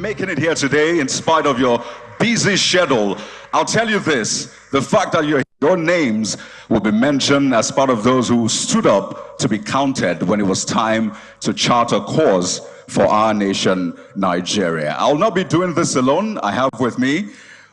making it here today in spite of your busy schedule. I'll tell you this, the fact that your names will be mentioned as part of those who stood up to be counted when it was time to chart a course for our nation, Nigeria. I'll not be doing this alone. I have with me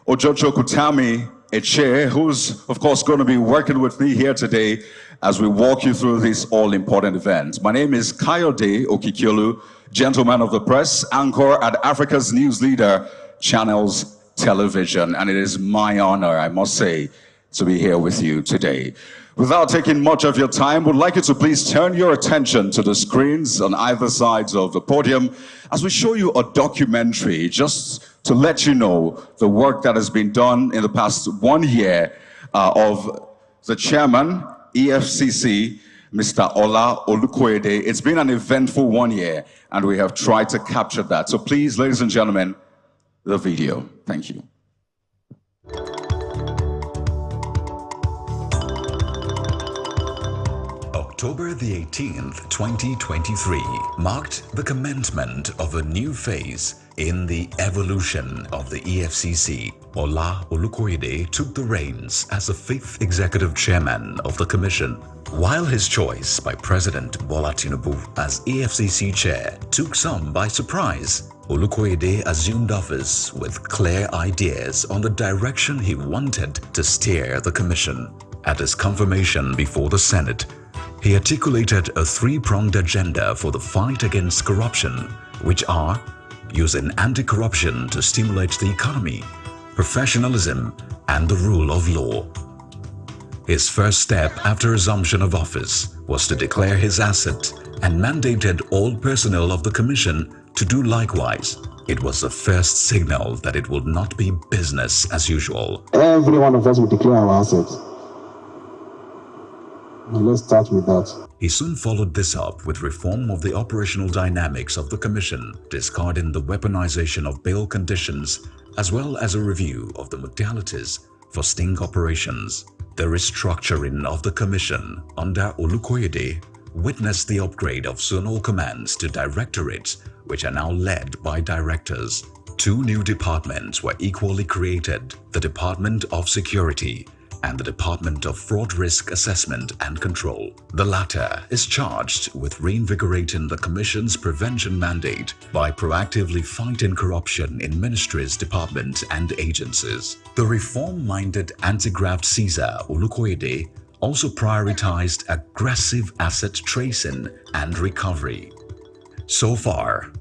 Ojocho Kutami Eche, who's of course going to be working with me here today as we walk you through this all-important event. My name is Kayode Okikiolu, gentleman of the press, anchor at Africa's News Leader Channels Television, and it is my honor, I must say, to be here with you today. Without taking much of your time, would like you to please turn your attention to the screens on either sides of the podium as we show you a documentary just to let you know the work that has been done in the past 1 year of the chairman, EFCC, Mr. Ola Olukoyede. It's been an eventful 1 year, and we have tried to capture that. So please, ladies and gentlemen, the video. Thank you. October the 18th, 2023 marked the commencement of a new phase in the evolution of the EFCC. Ola Olukoyede took the reins as the 5th executive chairman of the commission. While his choice by President Bola Tinubu as EFCC chair took some by surprise, Olukoyede assumed office with clear ideas on the direction he wanted to steer the commission. At his confirmation before the Senate, he articulated a three-pronged agenda for the fight against corruption, which are using anti-corruption to stimulate the economy, professionalism, and the rule of law. His first step after assumption of office was to declare his asset and mandated all personnel of the commission to do likewise. It was the first signal that it would not be business as usual. Every one of us will declare our assets. Let's start with that. He soon followed this up with reform of the operational dynamics of the commission, discarding the weaponization of bail conditions, as well as a review of the modalities for sting operations. The restructuring of the commission under Olukoyede witnessed the upgrade of zonal commands to directorates, which are now led by directors. 2 new departments were equally created, the Department of Security and the Department of Fraud Risk Assessment and Control. The latter is charged with reinvigorating the Commission's prevention mandate by proactively fighting corruption in ministries, departments, and agencies. The reform-minded anti-graft Caesar Olukoyede also prioritized aggressive asset tracing and recovery. So far,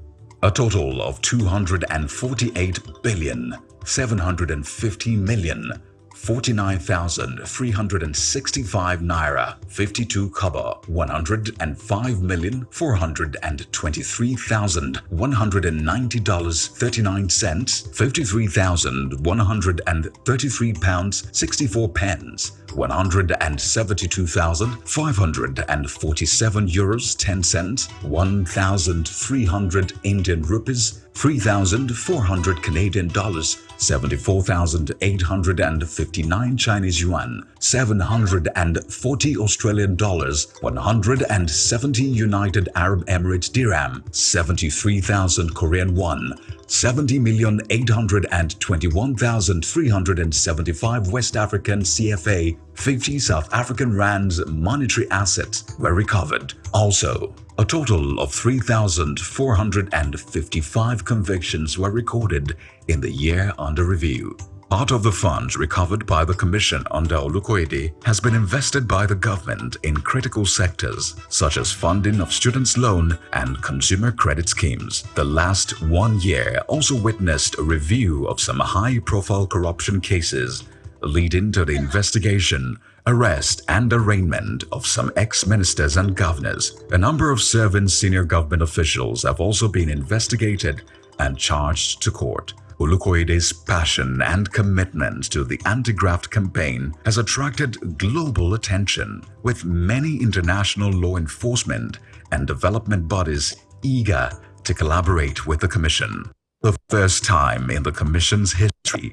a total of 248 billion 750 million 49,365 naira 52 kobo, 105,423,190 $39, 53,133 pounds 64 pence, 172,547 euros 10 cents, 1,300 Indian rupees, 3,400 Canadian dollars, 74,859 Chinese yuan, 740 Australian dollars, 170 United Arab Emirates dirham, 73,000 Korean won, 70,821,375 West African CFA, 50 South African rands monetary assets were recovered. Also, a total of 3,455 convictions were recorded in the year under review. Part of the funds recovered by the Commission under Olukoyede has been invested by the government in critical sectors such as funding of students' loan and consumer credit schemes. The last 1 year also witnessed a review of some high-profile corruption cases, leading to the investigation, arrest, and arraignment of some ex-ministers and governors. A number of serving senior government officials have also been investigated and charged to court. Olukoyede's passion and commitment to the anti-graft campaign has attracted global attention, with many international law enforcement and development bodies eager to collaborate with the Commission. The first time in the Commission's history,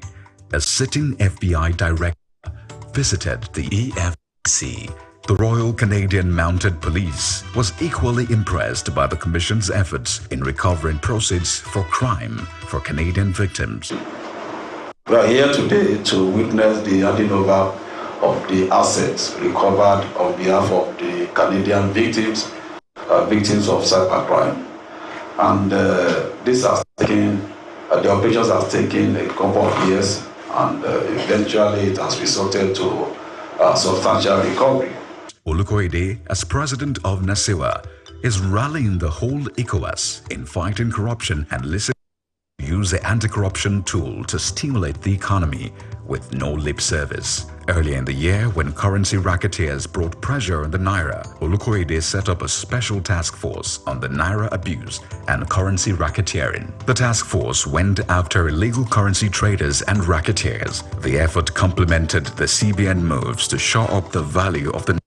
a sitting FBI director visited the EFCC The Royal Canadian Mounted Police was equally impressed by the Commission's efforts in recovering proceeds for crime for Canadian victims. We are here today to witness the handing over of the assets recovered on behalf of the Canadian victims, victims of cybercrime. And this has taken, the operations has taken a couple of years, and eventually it has resulted to substantial recovery. Olukoyede, as president of NASEWA, is rallying the whole ECOWAS in fighting corruption and listening to use the anti-corruption tool to stimulate the economy with no lip service. Earlier in the year, when currency racketeers brought pressure on the Naira, Olukoyede set up a special task force on the Naira abuse and currency racketeering. The task force went after illegal currency traders and racketeers. The effort complemented the CBN moves to shore up the value of the Naira.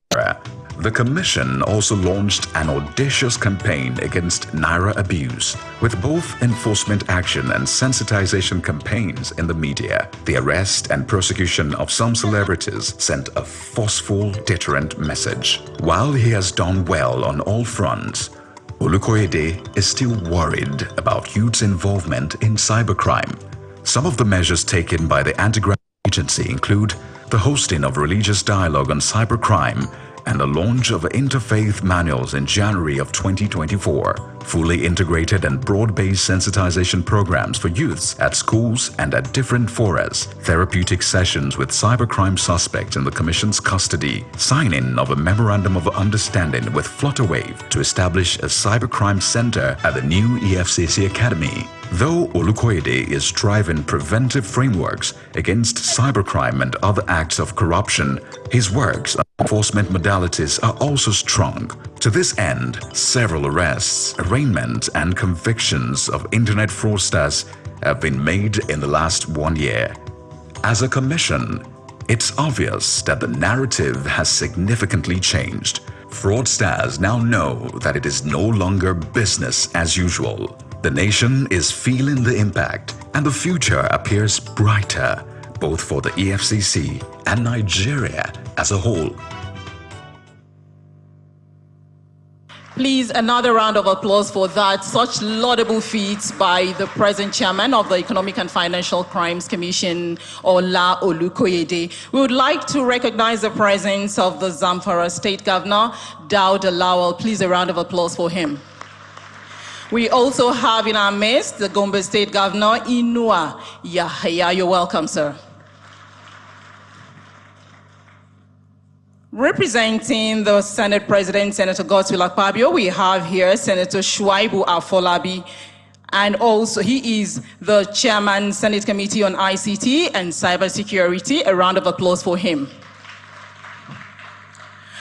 The Commission also launched an audacious campaign against Naira abuse, with both enforcement action and sensitization campaigns in the media. The arrest and prosecution of some celebrities sent a forceful deterrent message. While he has done well on all fronts, Olukoyede is still worried about youth's involvement in cybercrime. Some of the measures taken by the anti-graft agency include the hosting of religious dialogue on cybercrime and the launch of interfaith manuals in January of 2024, fully integrated and broad-based sensitization programs for youths at schools and at different forums, therapeutic sessions with cybercrime suspects in the Commission's custody, signing of a Memorandum of Understanding with Flutterwave to establish a cybercrime center at the new EFCC Academy. Though Olukoyede is driving preventive frameworks against cybercrime and other acts of corruption, his works on enforcement modalities are also strong. To this end, several arrests, arraignments, and convictions of internet fraudsters have been made in the last 1 year. As a commission, it's obvious that the narrative has significantly changed. Fraudsters now know that it is no longer business as usual. The nation is feeling the impact, and the future appears brighter, both for the EFCC and Nigeria as a whole. Please, another round of applause for that. Such laudable feats by the present chairman of the Economic and Financial Crimes Commission, Ola Olukoyede. We would like to recognize the presence of the Zamfara State Governor, Daud Lawal. Please, a round of applause for him. We also have in our midst the Gombe State Governor, Inua Yahya. You're welcome, sir. Representing the Senate President, Senator Godswill Akpabio, we have here Senator Shuaibu Afolabi, and also he is the Chairman, Senate Committee on ICT and Cybersecurity. A round of applause for him.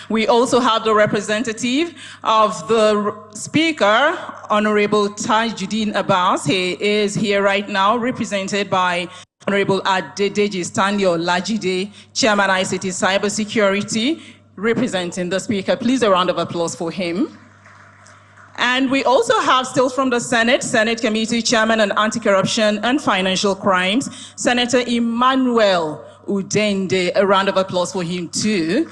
We also have the representative of the Speaker, Honorable Tajuddin Abbas. He is here right now, represented by Honorable Adedeji Stanley Olajide, Chairman ICT Cybersecurity, representing the Speaker. Please, a round of applause for him. And we also have, still from the Senate Committee Chairman on Anti-Corruption and Financial Crimes, Senator Emmanuel Udende. A round of applause for him too.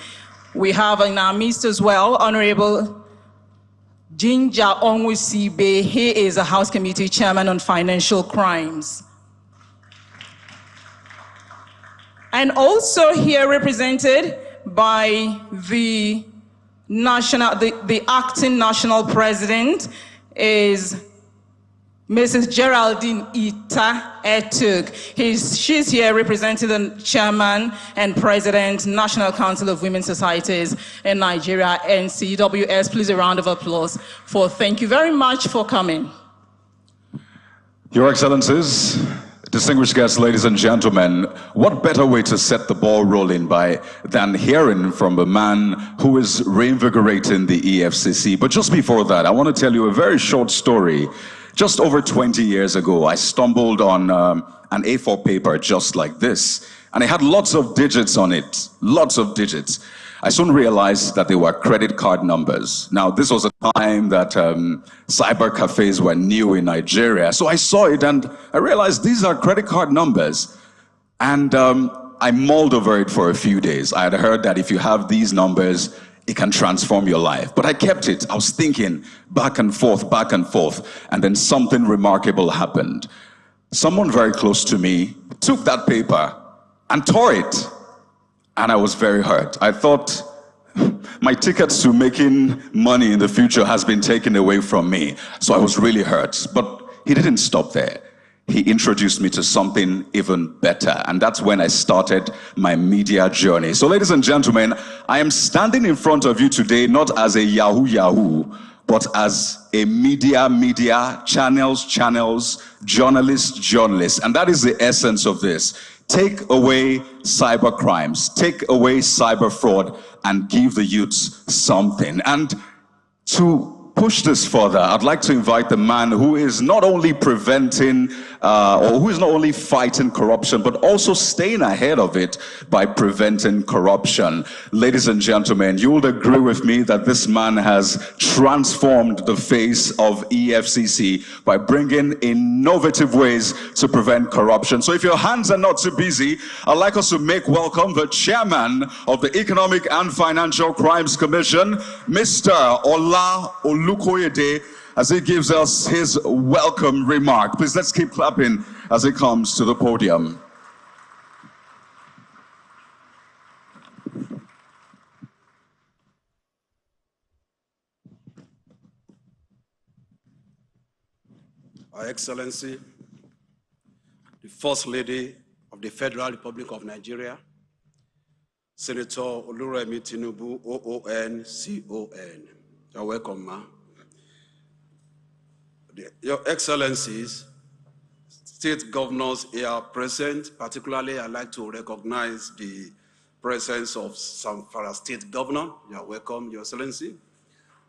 We have in our midst as well, Honorable Jinja Onwusibe. He is a House Committee Chairman on Financial Crimes. And also here represented by the acting national president is Mrs. Geraldine Ita Etug. She's here representing the chairman and president, National Council of Women's Societies in Nigeria, NCWS. Please, a round of applause for thank you very much for coming. Your Excellencies, distinguished guests, ladies and gentlemen, what better way to set the ball rolling than hearing from a man who is reinvigorating the EFCC. But just before that, I want to tell you a very short story. Just over 20 years ago, I stumbled on an A4 paper just like this, and it had lots of digits on it, lots of digits. I soon realized that they were credit card numbers. Now, this was a time that cyber cafes were new in Nigeria, so I saw it and I realized these are credit card numbers. And I mulled over it for a few days. I had heard that if you have these numbers, it can transform your life. But I kept it. I was thinking back and forth, and then something remarkable happened. Someone very close to me took that paper and tore it, and I was very hurt. I thought my tickets to making money in the future has been taken away from me, so I was really hurt. But he didn't stop there. He introduced me to something even better, and that's when I started my media journey. So ladies and gentlemen, I am standing in front of you today not as a Yahoo, but as a media, channels, journalists, and that is the essence of this. Take away cyber crimes, take away cyber fraud, and give the youths something. And to push this further, I'd like to invite the man who is not only preventing or who is not only fighting corruption, but also staying ahead of it by preventing corruption. Ladies and gentlemen, you will agree with me that this man has transformed the face of EFCC by bringing innovative ways to prevent corruption. So if your hands are not too busy, I'd like us to make welcome the chairman of the Economic and Financial Crimes Commission, Mr. Ola Olukoyede, as he gives us his welcome remark. Please, let's keep clapping as he comes to the podium. Our Excellency, the First Lady of the Federal Republic of Nigeria, Senator Oluremi Tinubu, OON, you're welcome, ma. Your Excellencies, state governors here present. Particularly, I'd like to recognize the presence of Zamfara State Governor. You're welcome, Your Excellency.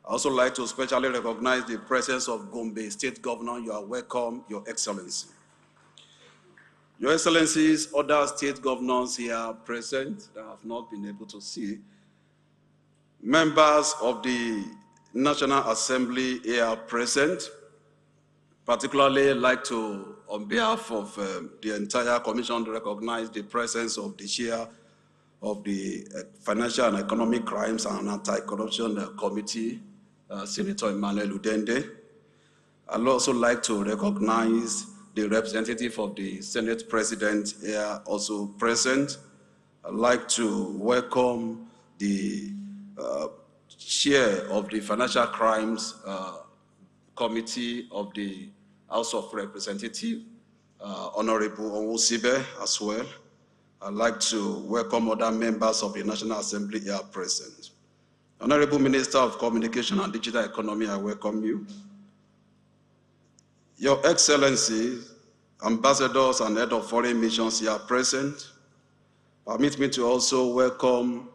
I also like to especially recognize the presence of Gombe State Governor. You are welcome, Your Excellency. Your Excellencies, other state governors here present that I have not been able to see. Members of the National Assembly here present. Particularly like to, on behalf of the entire commission, to recognize the presence of the chair of the Financial and Economic Crimes and Anti-Corruption Committee, Senator Emmanuel Udende. I'd also like to recognize the representative of the Senate President here also present. I'd like to welcome the chair of the Financial Crimes Committee of the House of Representatives, Honorable Onwusibe as well. I'd like to welcome other members of the National Assembly here present. Honorable Minister of Communication and Digital Economy, I welcome you. Your Excellency, ambassadors and head of foreign missions here present. Permit me to also welcome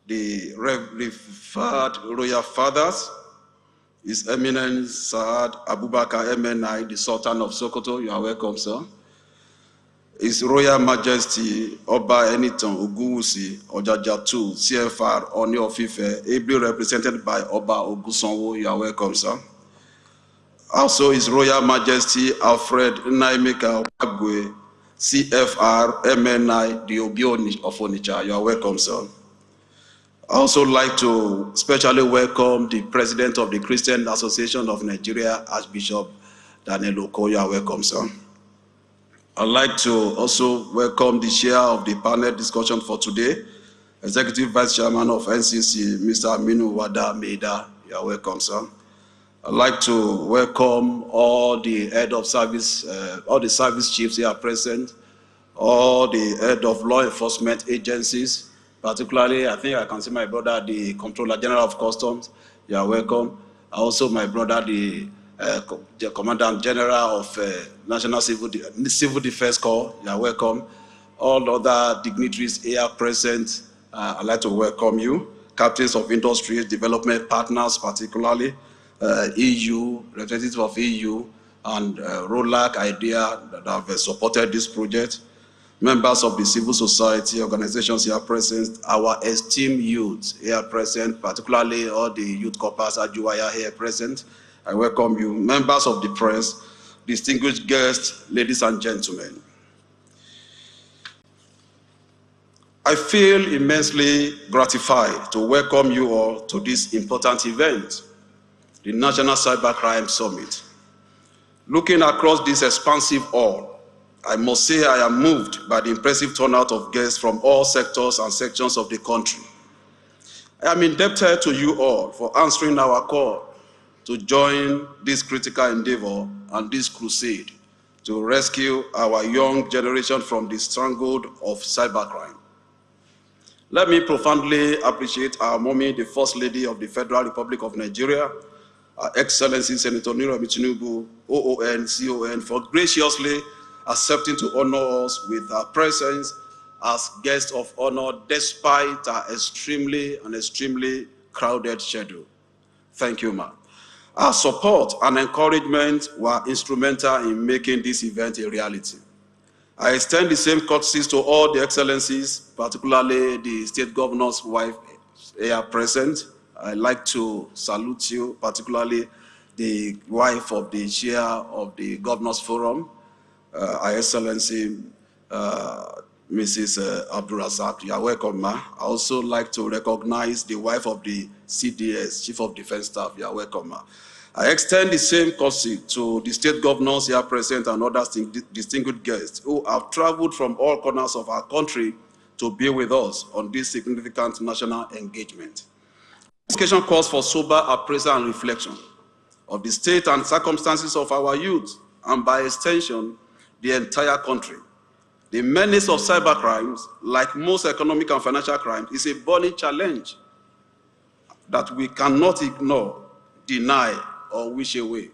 the revered royal fathers, His Eminence Saad Abubakar MNI, the Sultan of Sokoto. You are welcome, sir. His Royal Majesty Oba Enitan Ogunwusi Ojajatu CFR Oni of Ife, ably represented by Oba Ogusanwo. You are welcome, sir. Also, His Royal Majesty Alfred Naimeka Wagwe CFR MNI, the Obi of Onitsha. You are welcome, sir. I also like to especially welcome the President of the Christian Association of Nigeria, Archbishop Daniel Oko. You are welcome, sir. I'd like to also welcome the chair of the panel discussion for today, Executive Vice Chairman of NCC, Mr. Aminu Wada Meida. You are welcome, sir. I'd like to welcome all the head of service, all the service chiefs here present, all the head of law enforcement agencies. Particularly, I think I can see my brother, the Comptroller General of Customs. You are welcome. Also, my brother, the Commandant General of National Civil Defense Corps. You are welcome. All other dignitaries here present, I'd like to welcome you. Captains of industries, development partners, particularly EU, representatives of EU, and ROLAC IDEA that have supported this project. Members of the civil society organizations here present, our esteemed youth here present, particularly all the youth corpers at Juwaya here present. I welcome you. Members of the press, distinguished guests, ladies and gentlemen. I feel immensely gratified to welcome you all to this important event, the National Cybercrime Summit. Looking across this expansive hall, I must say I am moved by the impressive turnout of guests from all sectors and sections of the country. I am indebted to you all for answering our call to join this critical endeavor and this crusade to rescue our young generation from the stranglehold of cybercrime. Let me profoundly appreciate our mommy, the First Lady of the Federal Republic of Nigeria, Her Excellency Senator Nirami Tinubu, OON, CON, for graciously accepting to honor us with her presence as guest of honor despite our extremely crowded schedule. Thank you, ma'am. Our support and encouragement were instrumental in making this event a reality. I extend the same courtesies to all the excellencies, particularly the state governor's wife here present. I'd like to salute you, particularly the wife of the chair of the Governor's Forum, Her Excellency Mrs. Abdulrazak. You are welcome, ma. I also like to recognize the wife of the CDS, Chief of Defense Staff. You are welcome, ma. I extend the same courtesy to the state governors here present and other distinguished guests who have traveled from all corners of our country to be with us on this significant national engagement. This occasion calls for sober appraisal and reflection of the state and circumstances of our youth, and by extension, the entire country. The menace of cybercrimes, like most economic and financial crimes, is a burning challenge that we cannot ignore, deny, or wish away.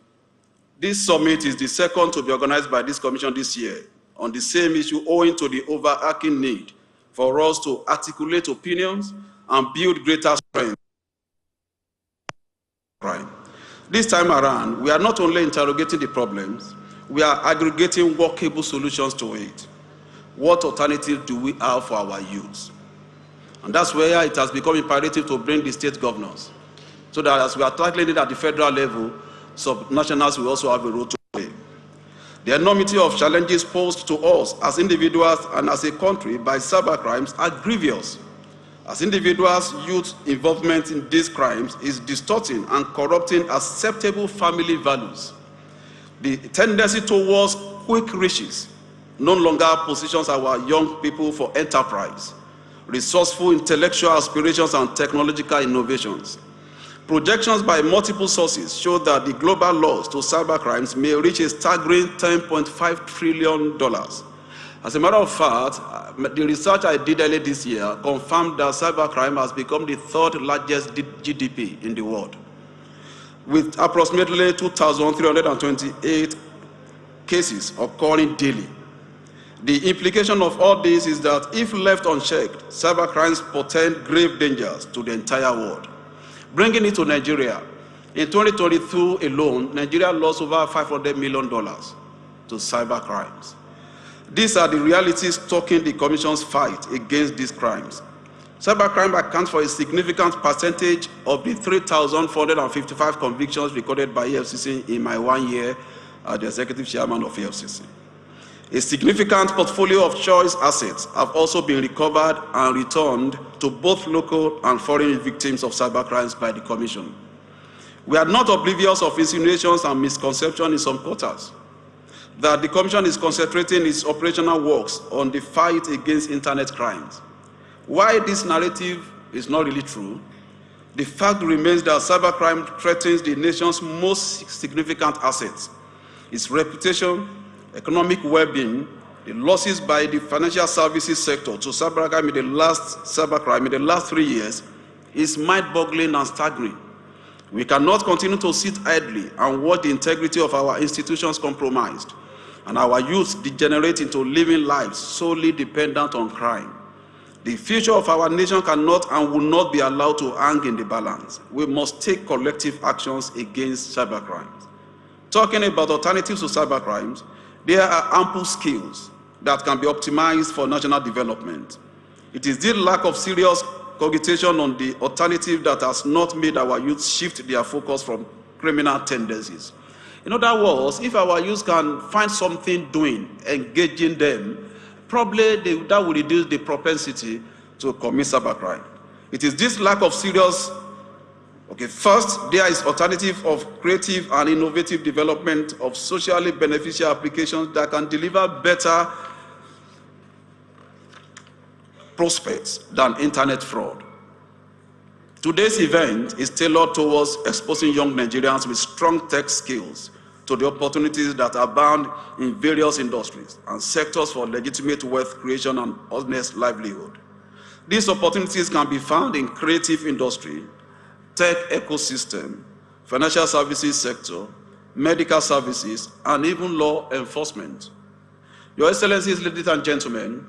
This summit is the second to be organized by this commission this year on the same issue, owing to the overarching need for us to articulate opinions and build greater strength. This time around, we are not only interrogating the problems, we are aggregating workable solutions to it. What alternative do we have for our youth? And that's where it has become imperative to bring the state governors, so that as we are tackling it at the federal level, subnationals will also have a role to play. The enormity of challenges posed to us as individuals and as a country by cybercrimes are grievous. As individuals, youth involvement in these crimes is distorting and corrupting acceptable family values. The tendency towards quick riches no longer positions our young people for enterprise, resourceful intellectual aspirations, and technological innovations. Projections by multiple sources show that the global loss to cybercrimes may reach a staggering $10.5 trillion. As a matter of fact, the research I did earlier this year confirmed that cybercrime has become the third largest GDP in the world, with approximately 2,328 cases occurring daily. The implication of all this is that if left unchecked, cybercrimes portend grave dangers to the entire world. Bringing it to Nigeria, in 2022 alone, Nigeria lost over $500 million to cybercrimes. These are the realities stalking the Commission's fight against these crimes. Cybercrime accounts for a significant percentage of the 3,455 convictions recorded by EFCC in my 1 year as the Executive Chairman of EFCC. A significant portfolio of choice assets have also been recovered and returned to both local and foreign victims of cybercrimes by the Commission. We are not oblivious of insinuations and misconceptions in some quarters that the Commission is concentrating its operational works on the fight against internet crimes. While this narrative is not really true, the fact remains that cybercrime threatens the nation's most significant assets, its reputation, economic well-being. The losses by the financial services sector to cybercrime in the last 3 years is mind-boggling and staggering. We cannot continue to sit idly and watch the integrity of our institutions compromised and our youth degenerate into living lives solely dependent on crime. The future of our nation cannot and will not be allowed to hang in the balance. We must take collective actions against cybercrimes. Talking about alternatives to cybercrimes, there are ample skills that can be optimized for national development. It is the lack of serious cogitation on the alternative that has not made our youth shift their focus from criminal tendencies. In other words, if our youth can find something doing, engaging them, probably that will reduce the propensity to commit cybercrime. It is this lack of serious. First, there is alternative of creative and innovative development of socially beneficial applications that can deliver better prospects than internet fraud. Today's event is tailored towards exposing young Nigerians with strong tech skills to the opportunities that abound in various industries and sectors for legitimate wealth creation and honest livelihood. These opportunities can be found in creative industry, tech ecosystem, financial services sector, medical services, and even law enforcement. Your Excellencies, ladies and gentlemen,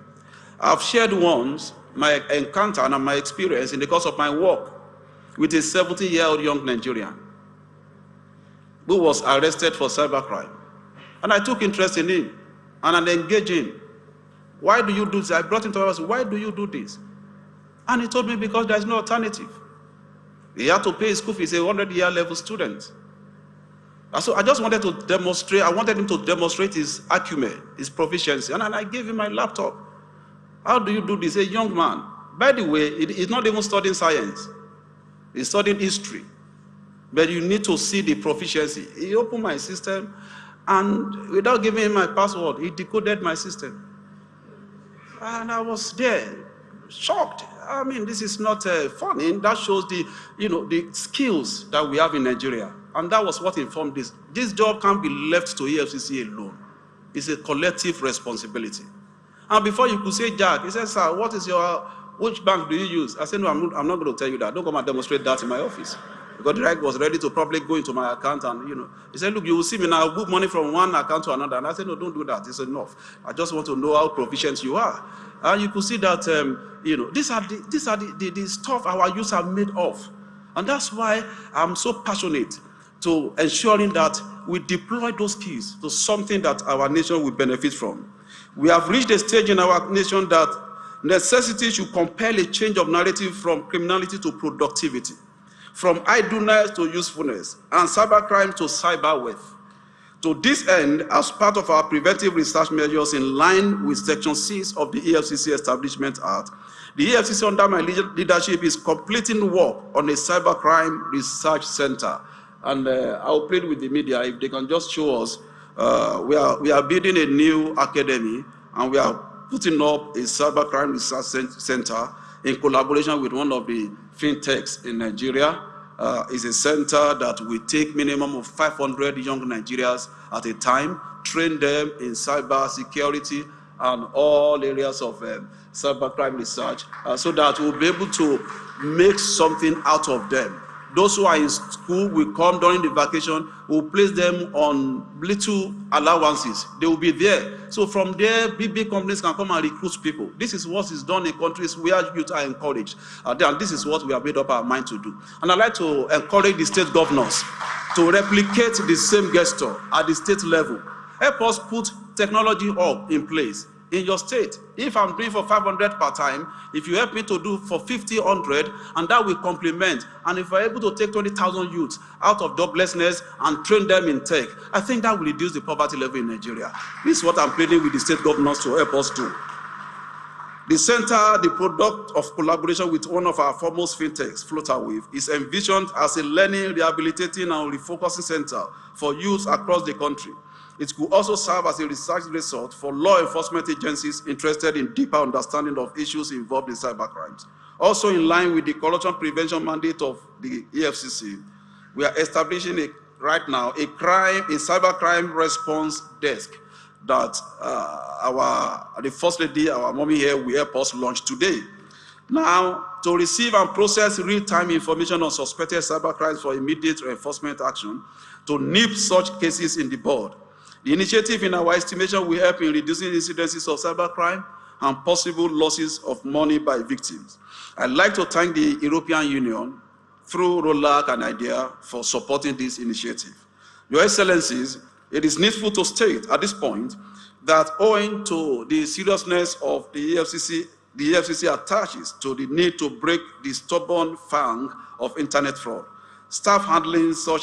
I've shared once my encounter and my experience in the course of my work with a 70-year-old young Nigerian who was arrested for cybercrime. And I took interest in him and I engaged him. Why do you do this? I brought him to my house. Why do you do this? And he told me because there's no alternative. He had to pay his school fees. He's a 100-year level student. So I just wanted to demonstrate, I wanted him to demonstrate his acumen, his proficiency, and I gave him my laptop. How do you do this? A young man. By the way, he's not even studying science. He's studying history. But you need to see the proficiency. He opened my system, and without giving him my password, he decoded my system. And I was there, shocked. I mean, this is not funny. That shows the skills that we have in Nigeria. And that was what informed this. This job can't be left to EFCC alone. It's a collective responsibility. And before you could say, Jack, he said, sir, which bank do you use? I said, no, I'm not going to tell you that. Don't come and demonstrate that in my office. Because the guy was ready to probably go into my account and, he said, look, you will see me now, I'll move money from one account to another. And I said, no, don't do that. It's enough. I just want to know how proficient you are. And you could see that, these are the stuff our youth are made of. And that's why I'm so passionate to ensuring that we deploy those skills to something that our nation will benefit from. We have reached a stage in our nation that necessity should compel a change of narrative from criminality to productivity, from idleness to usefulness, and cybercrime to cyber wealth. To this end, as part of our preventive research measures in line with Section 6 of the EFCC Establishment Act, the EFCC under my leadership is completing work on a cybercrime research center. And I'll plead with the media if they can just show us. We are building a new academy, and we are putting up a cybercrime research center in collaboration with one of the fintechs in Nigeria. It's a center that will take minimum of 500 young Nigerians at a time, train them in cyber security and all areas of cybercrime research, so that we'll be able to make something out of them. Those who are in school will come during the vacation, we'll place them on little allowances. They will be there. So from there, big companies can come and recruit people. This is what is done in countries where youth are encouraged. And this is what we have made up our mind to do. And I'd like to encourage the state governors to replicate the same gesture at the state level. Help us put technology hub in place in your state. If I'm doing for 500 per time, if you help me to do for 50, 100, and that will complement, and if we're able to take 20,000 youths out of joblessness and train them in tech, I think that will reduce the poverty level in Nigeria. This is what I'm pleading with the state governors to help us do. The center, the product of collaboration with one of our foremost fintechs, Flutterwave, is envisioned as a learning, rehabilitating, and refocusing center for youth across the country. It could also serve as a research resort for law enforcement agencies interested in deeper understanding of issues involved in cybercrimes. Also in line with the corruption prevention mandate of the EFCC, we are establishing right now a cybercrime response desk that the First Lady, our mommy here, will help us launch today. Now, to receive and process real-time information on suspected cybercrimes for immediate enforcement action, to nip such cases in the bud. The initiative, in our estimation, will help in reducing incidences of cybercrime and possible losses of money by victims. I'd like to thank the European Union, through ROLAC and IDEA, for supporting this initiative. Your Excellencies, it is needful to state at this point that owing to the seriousness of the EFCC attaches to the need to break the stubborn fang of internet fraud. Staff handling such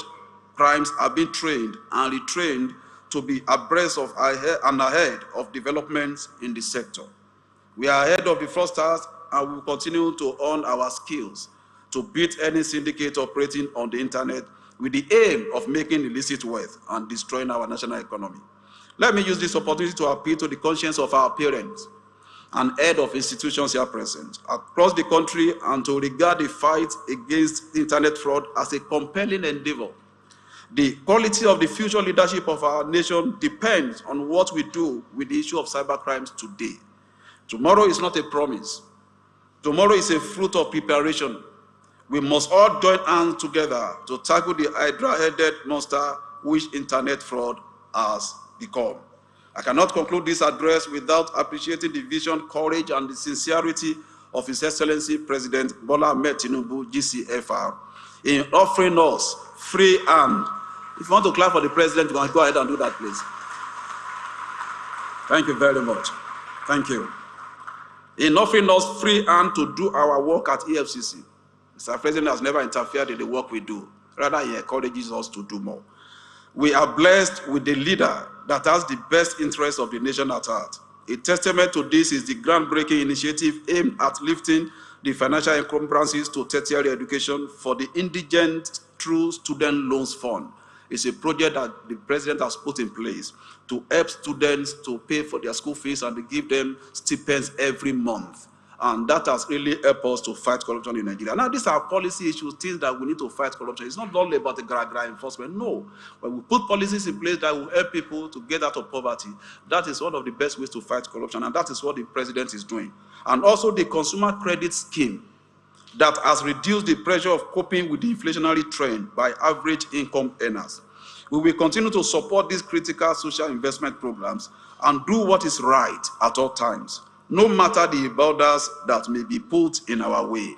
crimes are being trained and retrained to be abreast of and ahead of developments in the sector. We are ahead of the fraudsters and we will continue to hone our skills to beat any syndicate operating on the internet with the aim of making illicit wealth and destroying our national economy. Let me use this opportunity to appeal to the conscience of our parents and head of institutions here present across the country, and to regard the fight against internet fraud as a compelling endeavor. The quality of the future leadership of our nation depends on what we do with the issue of cybercrimes today. Tomorrow is not a promise. Tomorrow is a fruit of preparation. We must all join hands together to tackle the hydra-headed monster which internet fraud has become. I cannot conclude this address without appreciating the vision, courage, and the sincerity of His Excellency President Bola Ahmed Tinubu, GCFR, in offering us free hand. If you want to clap for the President, go ahead and do that, please. Thank you very much. Thank you. In offering us free hand to do our work at EFCC. Mr. President has never interfered in the work we do. Rather, he encourages us to do more. We are blessed with a leader that has the best interests of the nation at heart. A testament to this is the groundbreaking initiative aimed at lifting the financial encumbrances to tertiary education for the Indigent True Student Loans Fund. It's a project that the President has put in place to help students to pay for their school fees and to give them stipends every month. And that has really helped us to fight corruption in Nigeria. Now, these are policy issues, things that we need to fight corruption. It's not only about the gra-gra enforcement, no. When we put policies in place that will help people to get out of poverty, that is one of the best ways to fight corruption, and that is what the President is doing. And also the consumer credit scheme that has reduced the pressure of coping with the inflationary trend by average income earners. We will continue to support these critical social investment programs and do what is right at all times, no matter the borders that may be put in our way.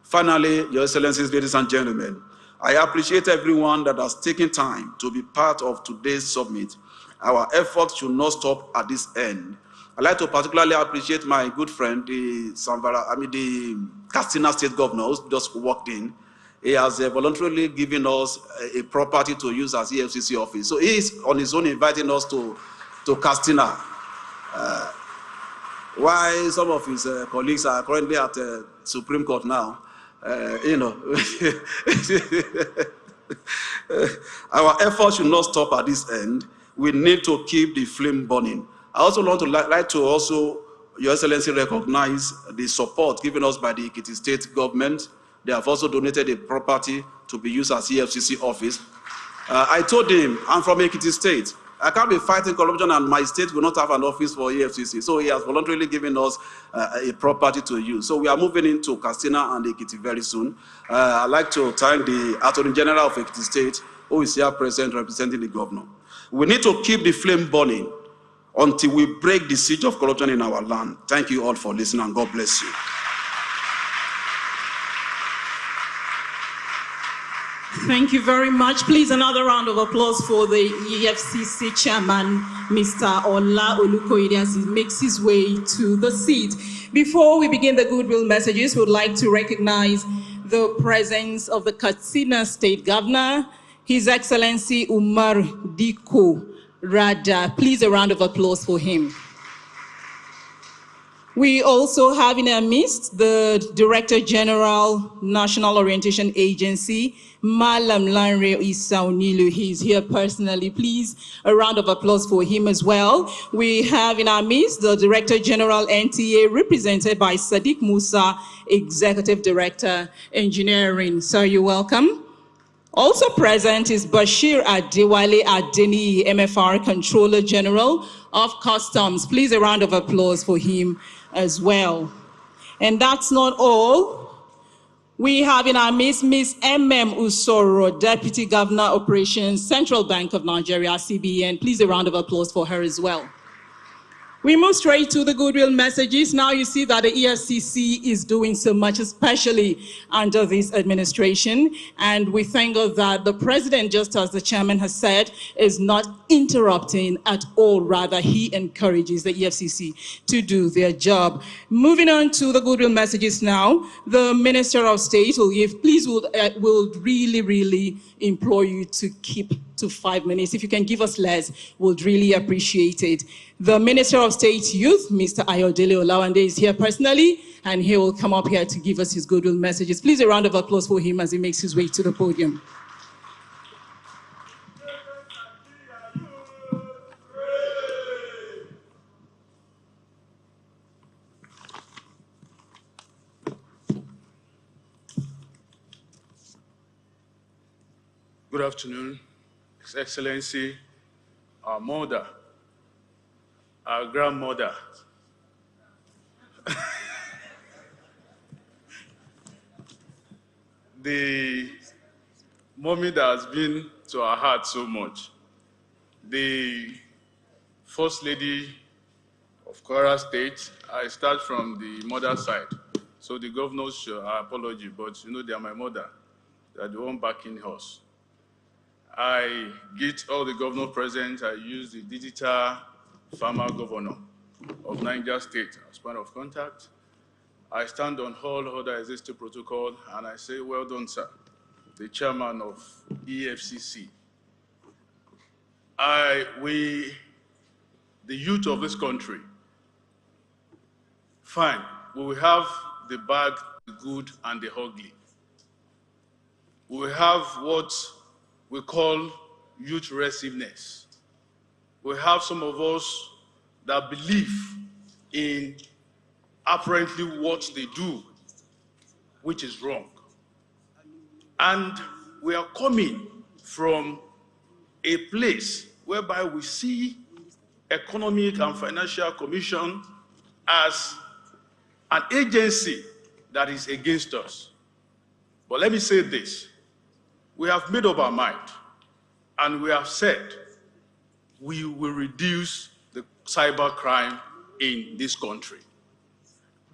Finally, Your Excellencies, ladies and gentlemen, I appreciate everyone that has taken time to be part of today's summit. Our efforts should not stop at this end. I'd like to particularly appreciate my good friend, the Katsina State Governor, who just walked in. He has voluntarily given us a property to use as EFCC office. So he is on his own inviting us to Katsina. Why some of his colleagues are currently at the Supreme Court now, Our efforts should not stop at this end. We need to keep the flame burning. I also want to like to also, Your Excellency, recognize the support given us by the Ekiti State government. They have also donated a property to be used as EFCC office. I told him, I'm from Ekiti State. I can't be fighting corruption and my state will not have an office for EFCC. So he has voluntarily given us a property to use. So we are moving into Katsina and Ekiti very soon. I'd like to thank the Attorney General of Ekiti State, who is here present representing the governor. We need to keep the flame burning until we break the siege of corruption in our land. Thank you all for listening, and God bless you. Thank you very much. Please, another round of applause for the EFCC chairman, Mr. Ola Olukoyede, as he makes his way to the seat. Before we begin the goodwill messages, we would like to recognize the presence of the Katsina State Governor, His Excellency Umar Diko Rada. Please, a round of applause for him. We also have in our midst the Director General, National Orientation Agency, Malam Lanre Isaunilu. He's here personally. Please, a round of applause for him as well. We have in our midst the Director General, NTA, represented by Sadiq Musa, Executive Director, Engineering. Sir, you're welcome. Also present is Bashir Adewale Adeni, MFR Controller General of Customs. Please, a round of applause for him as well. And that's not all. We have in our midst Ms. M.M. Usoro, Deputy Governor Operations, Central Bank of Nigeria, CBN. Please, a round of applause for her as well. We move straight to the goodwill messages. Now you see that the EFCC is doing so much, especially under this administration. And we thank God that the president, just as the chairman has said, is not interrupting at all. Rather, he encourages the EFCC to do their job. Moving on to the goodwill messages now, the Minister of State will give, please will really, really implore you to keep to 5 minutes. If you can give us less, we'll really appreciate it. The Minister of State Youth, Mr. Ayodele Olawande, is here personally, and he will come up here to give us his goodwill messages. Please, a round of applause for him as he makes his way to the podium. Good afternoon, His Excellency, our mother, our grandmother, the mommy that has been to our heart so much, the First Lady of Kwara State. I start from the mother side, so the governors show our apology, but you know they are my mother. They are the one backing us. I greet all the governors present. I use the digital farmer governor of Niger State as point of contact. I stand on all other existing protocol, and I say, well done, sir, the chairman of EFCC. The youth of this country, fine, we will have the bad, the good, and the ugly. We will have what we call youth restiveness. We have some of us that believe in apparently what they do, which is wrong. And we are coming from a place whereby we see Economic and Financial Commission as an agency that is against us. But let me say this. We have made up our mind, and we have said we will reduce the cybercrime in this country.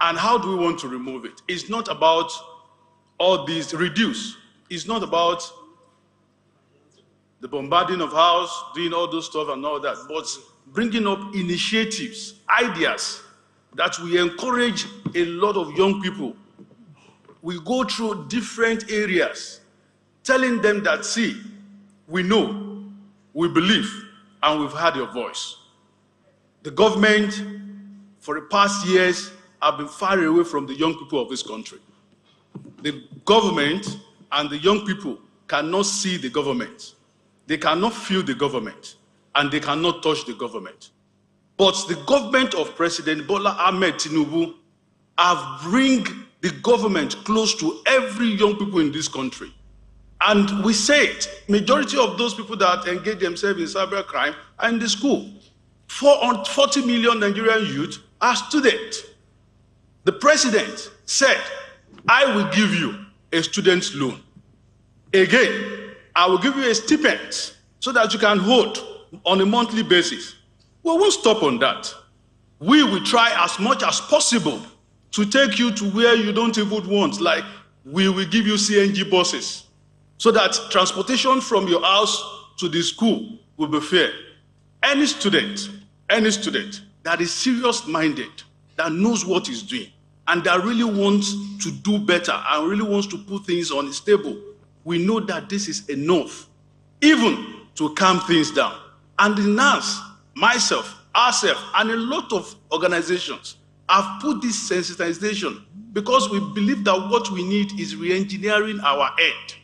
And how do we want to remove it? It's not about all these reduce. It's not about the bombarding of house, doing all those stuff and all that, but bringing up initiatives, ideas that we encourage a lot of young people. We go through different areas, telling them that, see, we know, we believe, and we've heard your voice. The government, for the past years, have been far away from the young people of this country. The government and the young people cannot see the government. They cannot feel the government, and they cannot touch the government. But the government of President Bola Ahmed Tinubu have bring the government close to every young people in this country. And we say it, majority of those people that engage themselves in cybercrime are in the school. 40 million Nigerian youth are students. The president said, I will give you a student's loan. Again, I will give you a stipend so that you can hold on a monthly basis. We won't stop on that. We will try as much as possible to take you to where you don't even want, like we will give you CNG buses, so that transportation from your house to the school will be fair. Any student that is serious-minded, that knows what he's doing, and that really wants to do better and really wants to put things on his table, we know that this is enough, even to calm things down. And the NAS, myself, ourselves, and a lot of organizations have put this sensitization because we believe that what we need is re-engineering our end.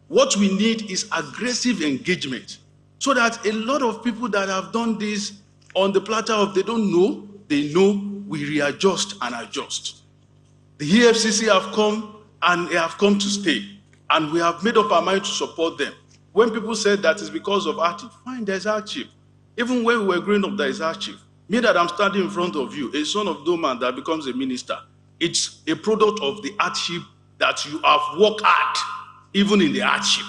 What we need is aggressive engagement so that a lot of people that have done this on the platter of they know, we readjust and adjust. The EFCC have come and they have come to stay, and we have made up our mind to support them. When people said that it's because of hardship, fine, there's hardship. Even when we were growing up, there is hardship. Me that I'm standing in front of you, a son of Doman that becomes a minister, it's a product of the hardship that you have worked hard, even in the hardship.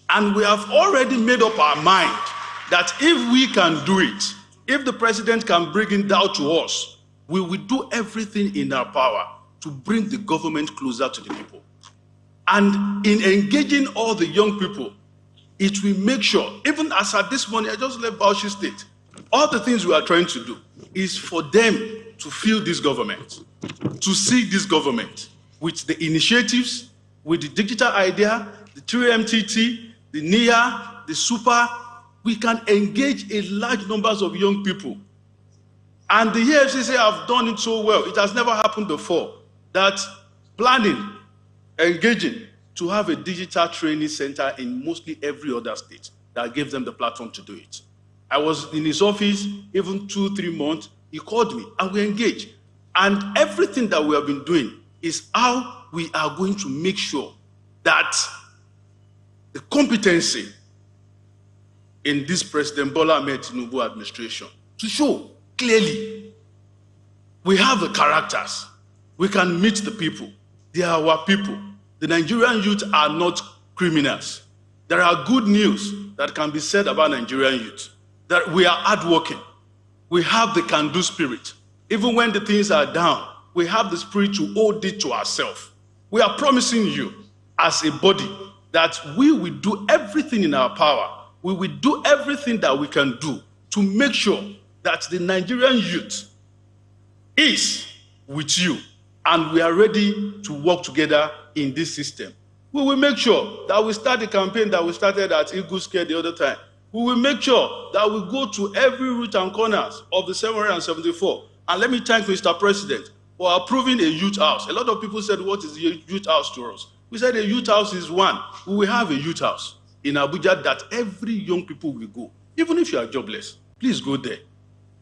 And we have already made up our mind that if we can do it, if the president can bring it down to us, we will do everything in our power to bring the government closer to the people. And in engaging all the young people, it will make sure, even as at this morning, I just left Bauchi State, all the things we are trying to do is for them to feel this government, to see this government with the initiatives, with the digital idea, the 3MTT, the NIA, we can engage a large numbers of young people. And the EFCC have done it so well. It has never happened before that planning, engaging to have a digital training center in mostly every other state that gave them the platform to do it. I was in his office even 2-3 months. He called me and we engaged. And everything that we have been doing is how we are going to make sure that the competency in this President Bola Ahmed Tinubu administration to show clearly we have the characters. We can meet the people. They are our people. The Nigerian youth are not criminals. There are good news that can be said about Nigerian youth, that we are hardworking. We have the can-do spirit. Even when the things are down, we have the spirit to hold it to ourselves. We are promising you as a body that we will do everything in our power. We will do everything that we can do to make sure that the Nigerian youth is with you, and we are ready to work together in this system. We will make sure that we start the campaign that we started at Eagle Square the other time. We will make sure that we go to every route and corners of the 774. And let me thank Mr. President for approving a youth house. A lot of people said, what is a youth house to us? We said a youth house is one. We will have a youth house in Abuja that every young people will go. Even if you are jobless, please go there.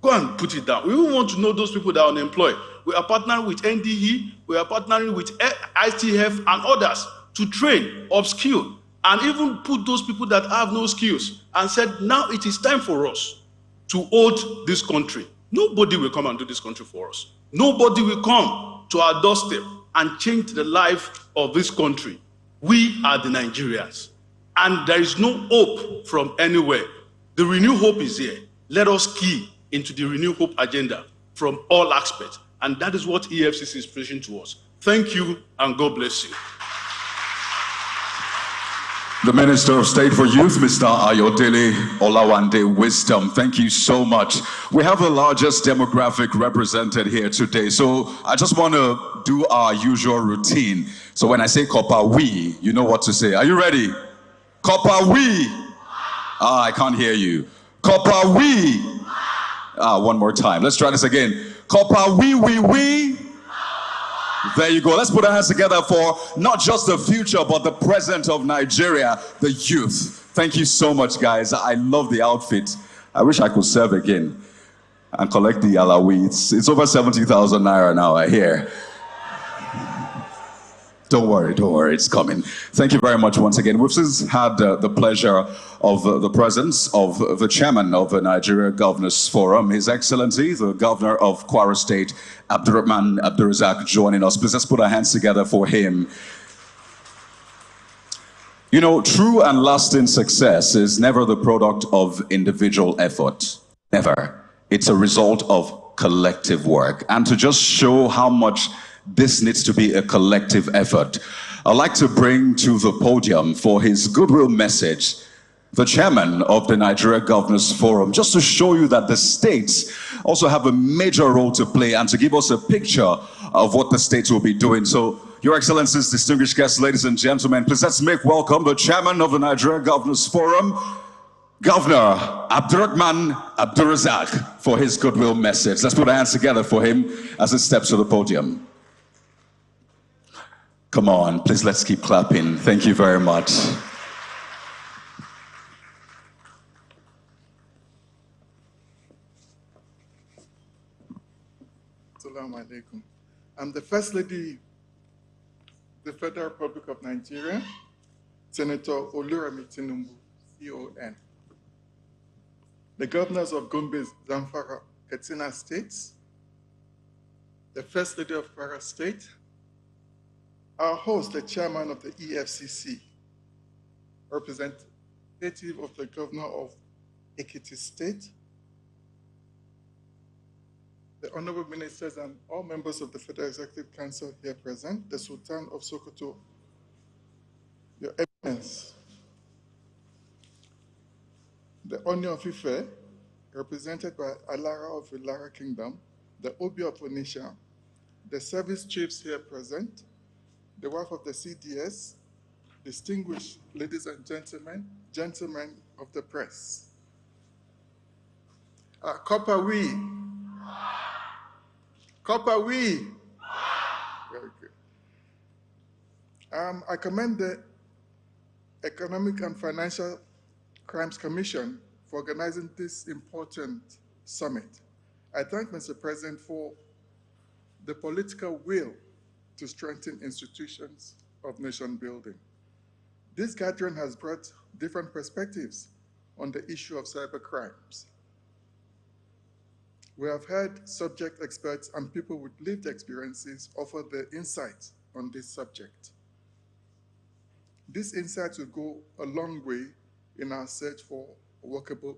Go and put it down. We want to know those people that are unemployed. We are partnering with NDE, we are partnering with ITF and others to train, upskill, and even put those people that have no skills and said, now it is time for us to hold this country. Nobody will come and do this country for us. Nobody will come to our doorstep and change the life of this country. We are the Nigerians, and there is no hope from anywhere. The Renew Hope is here. Let us key into the Renew Hope agenda from all aspects, and that is what EFCC is preaching to us. Thank you, and God bless you. The Minister of State for Youth, Mr. Ayodele Olawande Wisdom, thank you so much. We have the largest demographic represented here today, so I just want to do our usual routine. So when I say Copper We, you know what to say. Are you ready? Copper We. I can't hear you. Copper We. One more time. Let's try this again. Copper We. There you go. Let's put our hands together for not just the future, but the present of Nigeria, the youth. Thank you so much, guys. I love the outfit. I wish I could serve again and collect the alawi. It's over 70,000 naira now, I hear. Don't worry, it's coming. Thank you very much once again. We've since had the pleasure of the presence of the chairman of the Nigeria Governors Forum, His Excellency, the Governor of Kwara State, Abdurrahman Abdurazak, joining us. Please let's put our hands together for him. You know, true and lasting success is never the product of individual effort. Never. It's a result of collective work. And to just show how much this needs to be a collective effort, I'd like to bring to the podium for his goodwill message the chairman of the Nigeria Governors Forum, just to show you that the states also have a major role to play and to give us a picture of what the states will be doing. So, Your Excellencies, distinguished guests, ladies and gentlemen, please let's make welcome the chairman of the Nigeria Governors Forum, Governor Abdurrahman Abdurazak, for his goodwill message. Let's put our hands together for him as he steps to the podium. Come on, please let's keep clapping. Thank you very much. Assalamu alaikum. I'm the First Lady of the Federal Republic of Nigeria, Senator Olurami Tinubu, CON. The governors of Gombe, Zamfara, Katsina states, the First Lady of Kwara State, our host, the chairman of the EFCC, representative of the governor of Ekiti State, the honorable ministers and all members of the Federal Executive Council here present, the Sultan of Sokoto, Your Eminence, the Oni of Ife, represented by Alara of the Lara Kingdom, the Obi of Onitsha, the service chiefs here present, the wife of the CDS, distinguished ladies and gentlemen of the press. Copper we. Copper we. Very good. I commend the Economic and Financial Crimes Commission for organizing this important summit. I thank Mr. President for the political will to strengthen institutions of nation building. This gathering has brought different perspectives on the issue of cybercrimes. We have heard subject experts and people with lived experiences offer their insights on this subject. These insights will go a long way in our search for a workable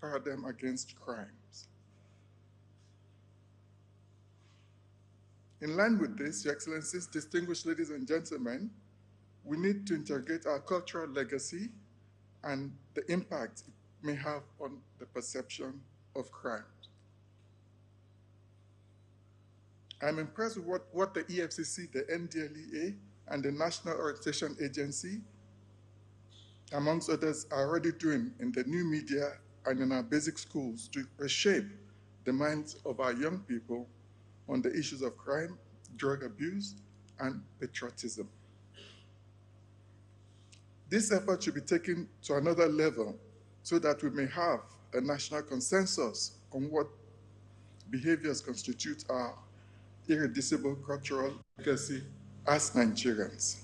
paradigm against crimes. In line with this, Your Excellencies, distinguished ladies and gentlemen, we need to integrate our cultural legacy and the impact it may have on the perception of crime. I'm impressed with what the EFCC, the NDLEA, and the National Orientation Agency, amongst others, are already doing in the new media and in our basic schools to reshape the minds of our young people on the issues of crime, drug abuse, and patriotism. This effort should be taken to another level so that we may have a national consensus on what behaviors constitute our irreducible cultural legacy as Nigerians.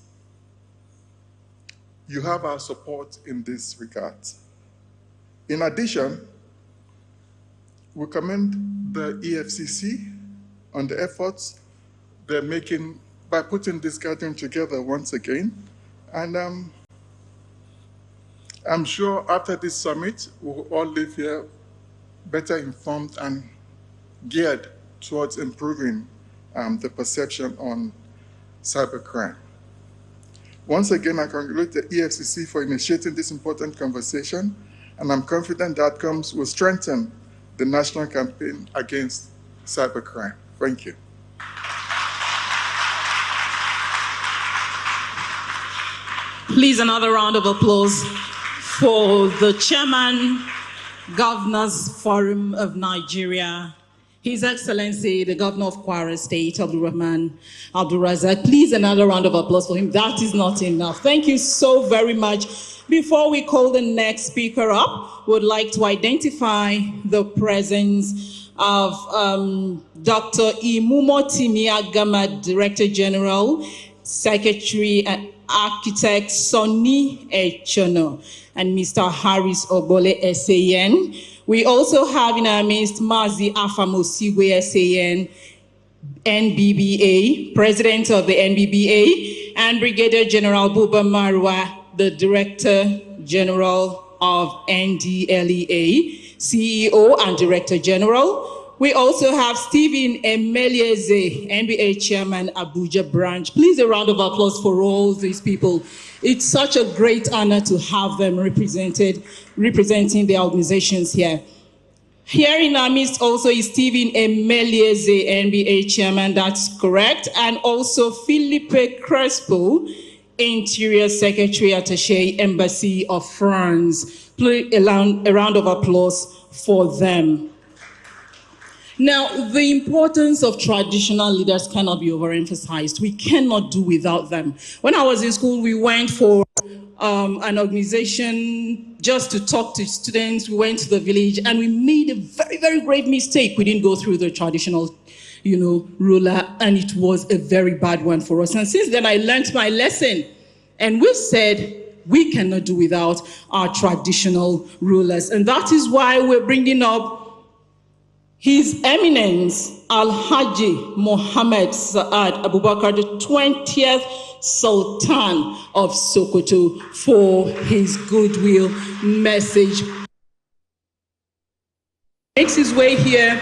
You have our support in this regard. In addition, we commend the EFCC on the efforts they're making by putting this gathering together once again. And I'm sure after this summit, we'll all leave here better informed and geared towards improving the perception on cybercrime. Once again, I congratulate the EFCC for initiating this important conversation, and I'm confident the outcomes will strengthen the national campaign against cybercrime. Thank you. Please, another round of applause for the Chairman, Governors Forum of Nigeria, His Excellency, the Governor of Kwara State, Abdulrahman Abdulrazak. Please, another round of applause for him. That is not enough. Thank you so very much. Before we call the next speaker up, we would like to identify the presence of Dr. Imumo Timiagama, Director General, Secretary and Architect Sonny Echono, and Mr. Harris Obole SAN. We also have in our midst Mazi Afamosigwe SAN, NBBA, President of the NBBA, and Brigadier General Buba Marwa, the Director General of NDLEA, CEO and Director General. We also have Stephen Emelieze, NBA Chairman, Abuja Branch. Please, a round of applause for all these people. It's such a great honor to have them representing their organizations here. Here in our midst also is Stephen Emelieze, NBA Chairman, that's correct, and also Philippe Crespo, Interior Secretary, Attaché, Embassy of France. Please, a round of applause for them. Now, the importance of traditional leaders cannot be overemphasized. We cannot do without them. When I was in school, we went for an organization just to talk to students. We went to the village and we made a very, very grave mistake. We didn't go through the traditional, ruler, and it was a very bad one for us. And since then, I learned my lesson. And we said, we cannot do without our traditional rulers. And that is why we're bringing up His Eminence Al-Haji Mohammed Saad Abubakar, the 20th Sultan of Sokoto, for his goodwill message. Makes his way here.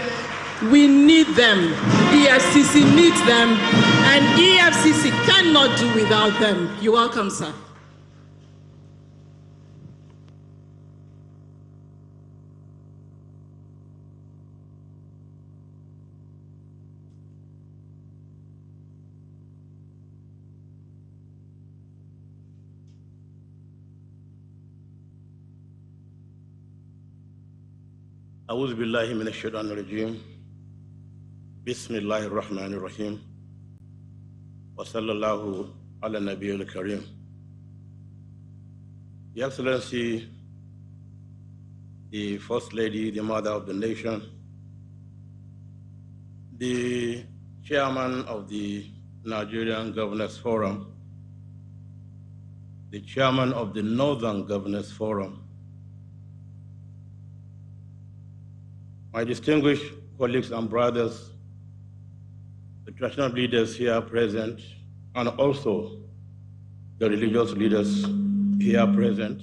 We need them. EFCC needs them, and EFCC cannot do without them. You're welcome, sir. أعوذ بالله من الشيطان الرجيم بسم الله الرحمن الرحيم وصلى الله على النبي الكريم. Your Excellency, the First Lady, the Mother of the Nation, the Chairman of the Nigerian Governors Forum, the Chairman of the Northern Governors Forum, my distinguished colleagues and brothers, the traditional leaders here present, and also the religious leaders here present,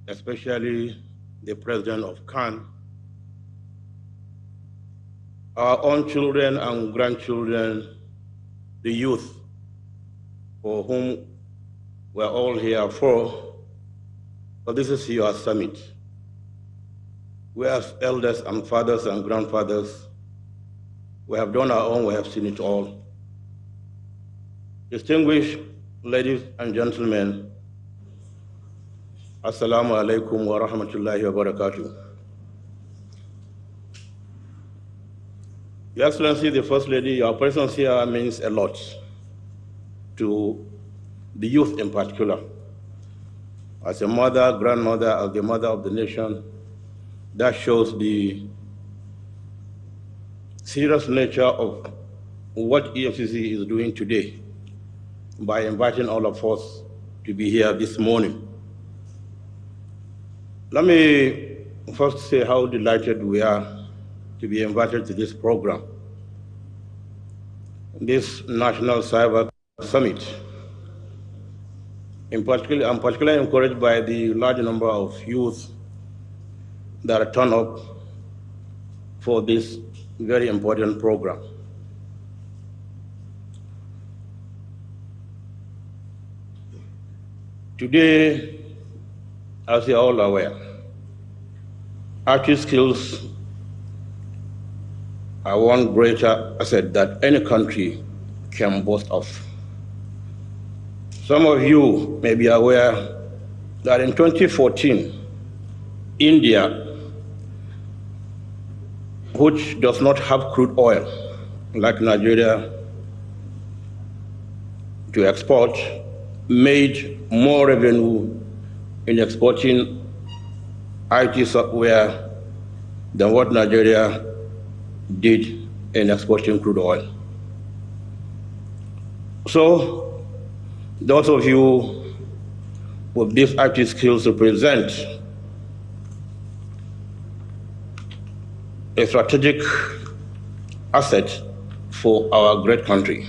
especially the President of CAN, our own children and grandchildren, the youth, for whom we're all here for. So this is your summit. We as elders and fathers and grandfathers, we have done our own, we have seen it all. Distinguished ladies and gentlemen, Assalamu alaikum wa rahmatullahi wa barakatuh. Your Excellency, the First Lady, your presence here means a lot to the youth in particular. As a mother, grandmother, as the mother of the nation, that shows the serious nature of what EFCC is doing today by inviting all of us to be here this morning. Let me first say how delighted we are to be invited to this program, this National Cyber Summit. I'm particularly encouraged by the large number of youth that are turned up for this very important program. Today, as you're all aware, IT skills are one greater asset that any country can boast of. Some of you may be aware that in 2014, India, which does not have crude oil like Nigeria to export, made more revenue in exporting IT software than what Nigeria did in exporting crude oil. So those of you with these IT skills represent a strategic asset for our great country.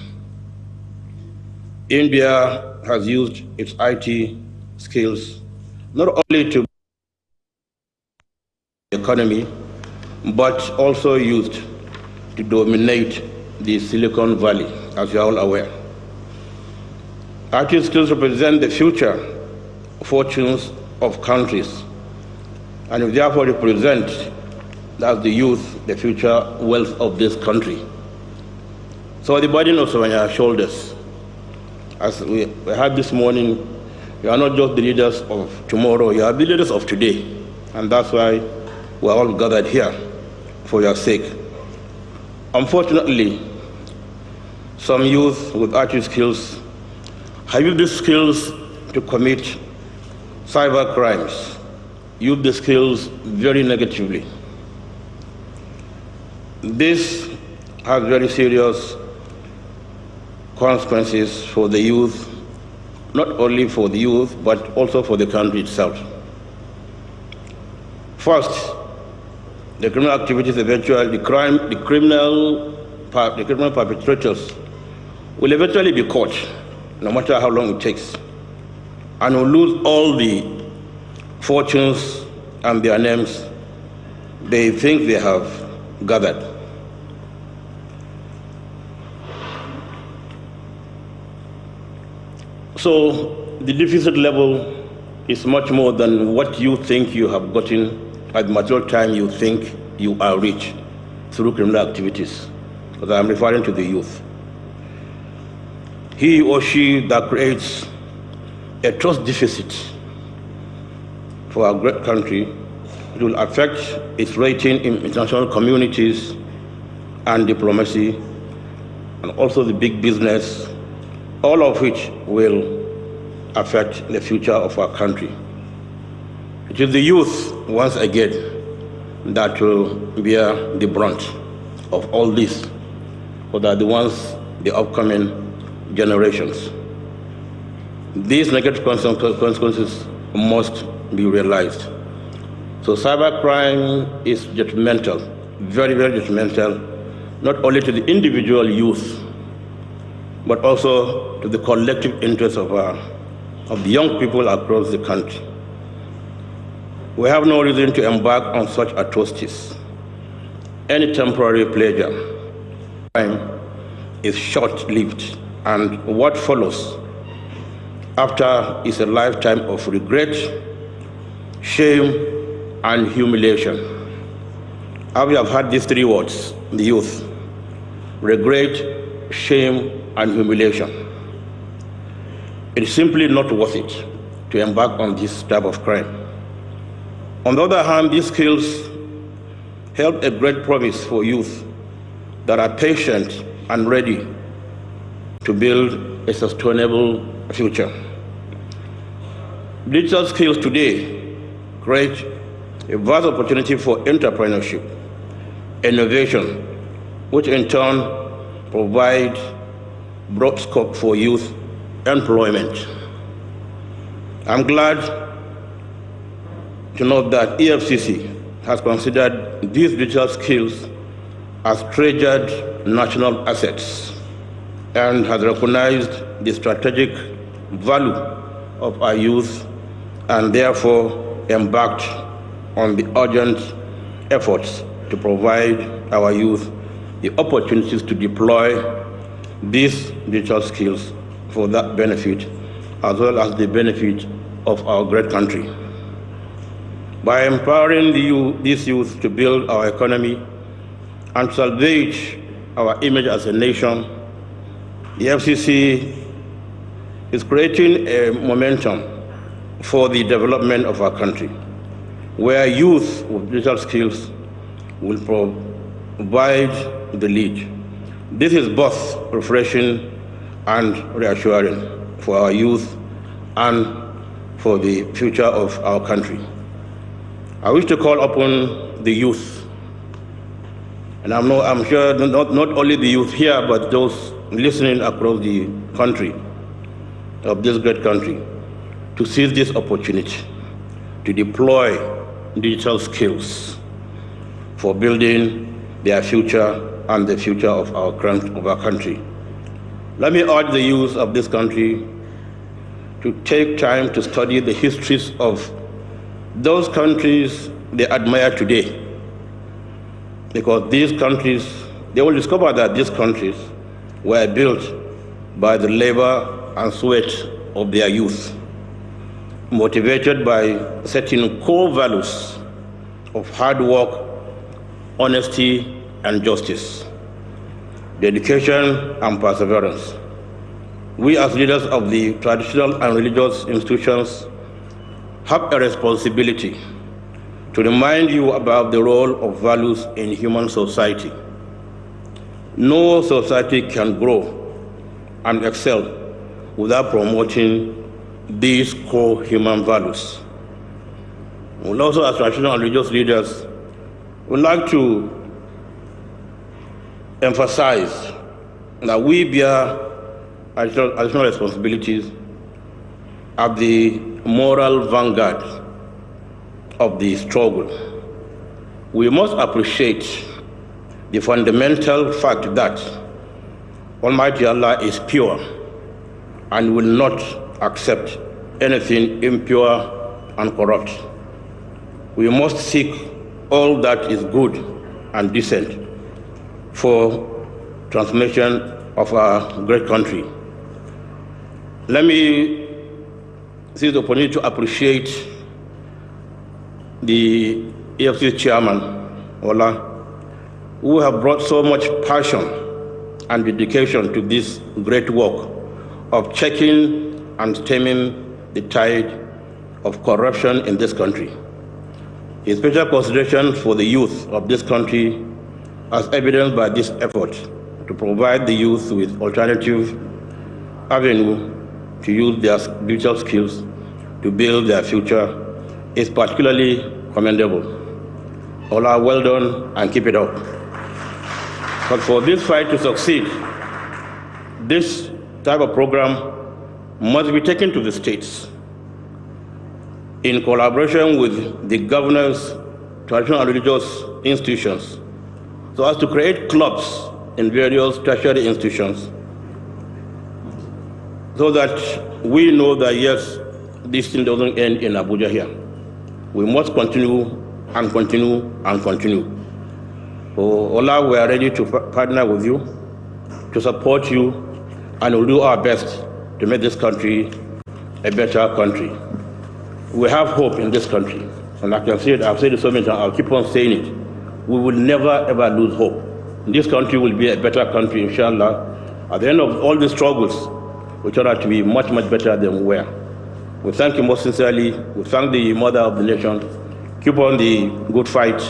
India has used its IT skills not only to the economy, but also used to dominate the Silicon Valley, as you are all aware. IT skills represent the future fortunes of countries, and therefore represent, as the youth, the future wealth of this country. So the burden also on your shoulders. As we had this morning, you are not just the leaders of tomorrow, you are the leaders of today. And that's why we're all gathered here for your sake. Unfortunately, some youth with IT skills have used these skills to commit cyber crimes, use the skills very negatively. This has very serious consequences for the youth, not only for the youth, but also for the country itself. First, the criminal activities eventually, the criminal perpetrators will eventually be caught, no matter how long it takes, and will lose all the fortunes and their names they think they have gathered. So the deficit level is much more than what you think you have gotten at the mature time you think you are rich through criminal activities, because I'm referring to the youth. He or she that creates a trust deficit for our great country It will affect its rating in international communities and diplomacy, and also the big business, all of which will affect the future of our country. It is the youth, once again, that will bear the brunt of all this, for they are the ones, the upcoming generations. These negative consequences must be realized. So cybercrime is detrimental, very, very detrimental, not only to the individual youth, but also to the collective interests of the young people across the country. We have no reason to embark on such atrocities. Any temporary pleasure is short-lived, and what follows after is a lifetime of regret, shame, and humiliation. We have had these three words, the youth: regret, shame, and humiliation. It is simply not worth it to embark on this type of crime. On the other hand, these skills held a great promise for youth that are patient and ready to build a sustainable future. Digital skills today create a vast opportunity for entrepreneurship, innovation, which in turn provide broad scope for youth employment. I'm glad to note that EFCC has considered these digital skills as treasured national assets and has recognized the strategic value of our youth and therefore embarked on the urgent efforts to provide our youth the opportunities to deploy these digital skills for that benefit, as well as the benefit of our great country. By empowering these youth to build our economy and salvage our image as a nation, the FCC is creating a momentum for the development of our country, where youth with digital skills will provide the lead. This is both refreshing and reassuring for our youth and for the future of our country. I wish to call upon the youth, and I'm sure not only the youth here, but those listening across the country, of this great country, to seize this opportunity to deploy digital skills for building their future and the future of our country. Let me urge the youth of this country to take time to study the histories of those countries they admire today, because these countries, they will discover that these countries were built by the labor and sweat of their youth, motivated by certain core values of hard work, honesty, and justice, dedication, and perseverance. We as leaders of the traditional and religious institutions have a responsibility to remind you about the role of values in human society. No society can grow and excel without promoting these core human values. We also, as traditional and religious leaders, would like to emphasize that we bear additional responsibilities at the moral vanguard of the struggle. We must appreciate the fundamental fact that Almighty Allah is pure and will not accept anything impure and corrupt. We must seek all that is good and decent for transformation of our great country. Let me seize the opportunity to appreciate the EFCC chairman, Ola, who have brought so much passion and dedication to this great work of checking and stemming the tide of corruption in this country. a special consideration for the youth of this country, as evidenced by this effort to provide the youth with alternative avenue to use their digital skills to build their future, is particularly commendable. Ola, well done and keep it up. But for this fight to succeed, this type of program must be taken to the states in collaboration with the governors, traditional and religious institutions, so as to create clubs in various tertiary institutions, so that we know that, yes, this thing doesn't end in Abuja here. We must continue and continue and continue. So, Ola, we are ready to partner with you, to support you, and we'll do our best to make this country a better country. We have hope in this country, and like I've said it so many times, I'll keep on saying it. We will never ever lose hope. This country will be a better country, inshallah. At the end of all the struggles, we turn out to be much, much better than we were. We thank you most sincerely. We thank the mother of the nation. Keep on the good fight,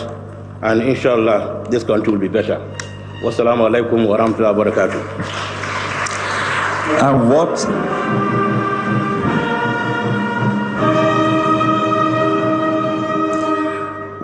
and inshallah, this country will be better. Wassalamu alaikum wa rahmatullahi wa barakatuh. And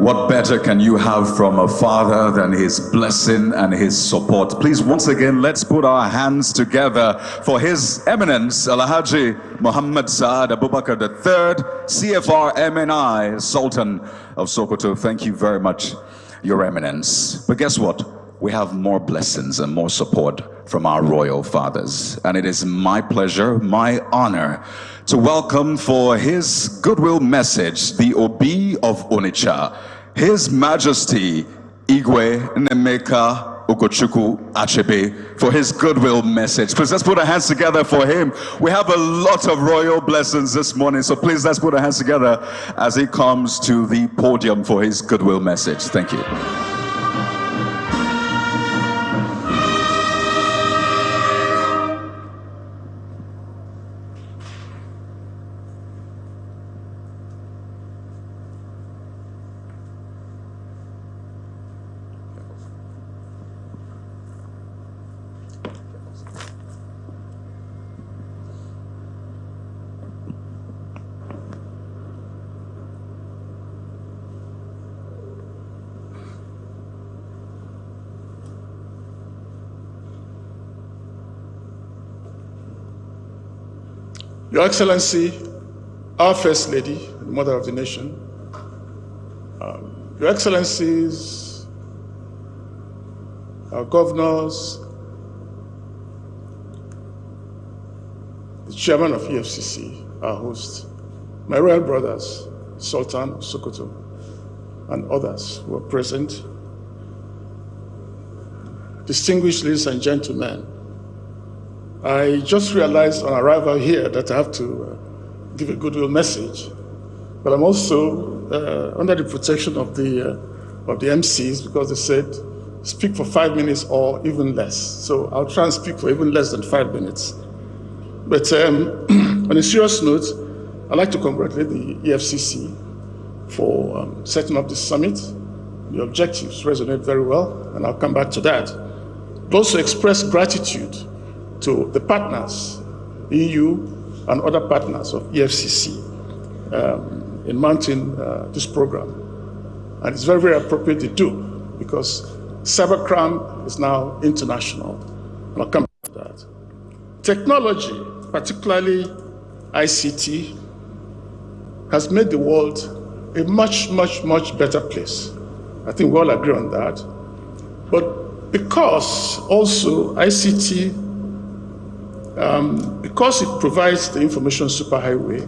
what better can you have from a father than his blessing and his support? Please, once again, let's put our hands together for His Eminence, Alhaji Muhammad Saad Abubakar III, CFR MNI, Sultan of Sokoto. Thank you very much, Your Eminence. But guess what? We have more blessings and more support from our royal fathers. And it is my pleasure, my honor, to welcome for his goodwill message, the Obi of Onitsha, His Majesty Igwe Nemeka Ugochukwu Achebe, for his goodwill message. Please, let's put our hands together for him. We have a lot of royal blessings this morning, so please, let's put our hands together as he comes to the podium for his goodwill message. Thank you. Your Excellency, our First Lady, the Mother of the Nation, Your Excellencies, our governors, the Chairman of EFCC, our host, my royal brothers, Sultan of Sokoto, and others who are present, distinguished ladies and gentlemen, I just realized on arrival here that I have to give a goodwill message, but I'm also under the protection of the MCs, because they said speak for 5 minutes or even less. So I'll try and speak for even less than 5 minutes. But on a serious note, I'd like to congratulate the EFCC for setting up this summit. The objectives resonate very well, and I'll come back to that. But also express gratitude to the partners, EU and other partners of EFCC in mounting this program. And it's very, very appropriate to do, because cybercrime is now international. And I'll come back to that. Technology, particularly ICT, has made the world a much, much, much better place. I think we all agree on that. But because also ICT, because it provides the information superhighway,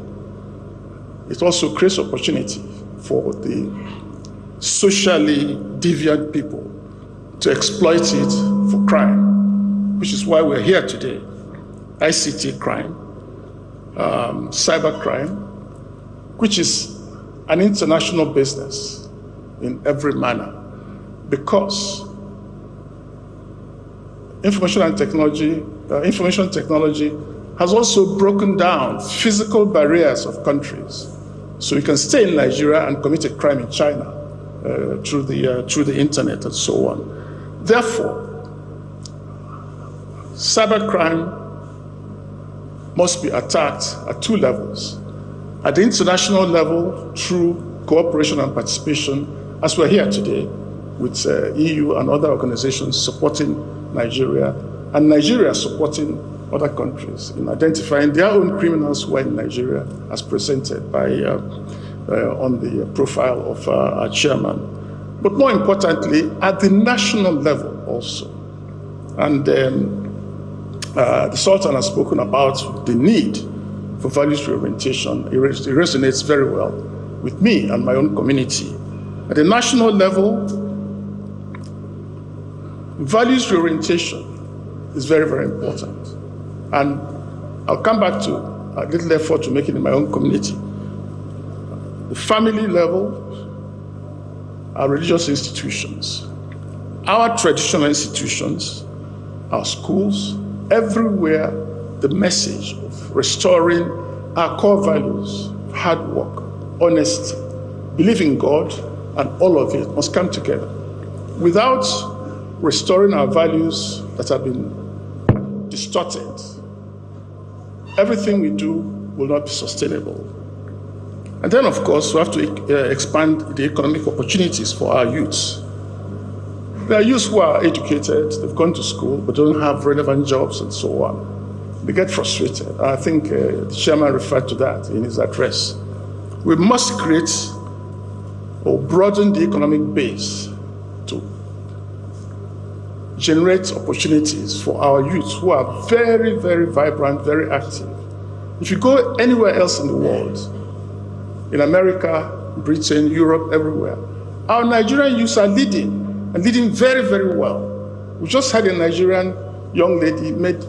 it also creates opportunity for the socially deviant people to exploit it for crime, which is why we're here today. ICT crime, cybercrime, which is an international business in every manner, because information technology has also broken down physical barriers of countries So you can stay in Nigeria and commit a crime in China through the internet and so on. Therefore, cybercrime must be attacked at two levels. At the international level, through cooperation and participation, as we're here today, with EU and other organizations supporting Nigeria, and Nigeria supporting other countries in identifying their own criminals who are in Nigeria, as presented by on the profile of our chairman. But more importantly, at the national level also. And the Sultan has spoken about the need for values reorientation. It resonates very well with me and my own community. At the national level, values reorientation is very, very important. And I'll come back to a little effort to make it in my own community. The family level, our religious institutions, our traditional institutions, our schools, everywhere the message of restoring our core values, hard work, honesty, belief in God, and all of it must come together. Without restoring our values that have been distorted, everything we do will not be sustainable. And then, of course, we have to expand the economic opportunities for our youths. There are youths who are educated, they've gone to school, but don't have relevant jobs and so on. They get frustrated. I think the chairman referred to that in his address. We must create or broaden the economic base to generate opportunities for our youth who are very, very vibrant, very active. If you go anywhere else in the world, in America, Britain, Europe, everywhere, our Nigerian youths are leading, and leading very, very well. We just had a Nigerian young lady made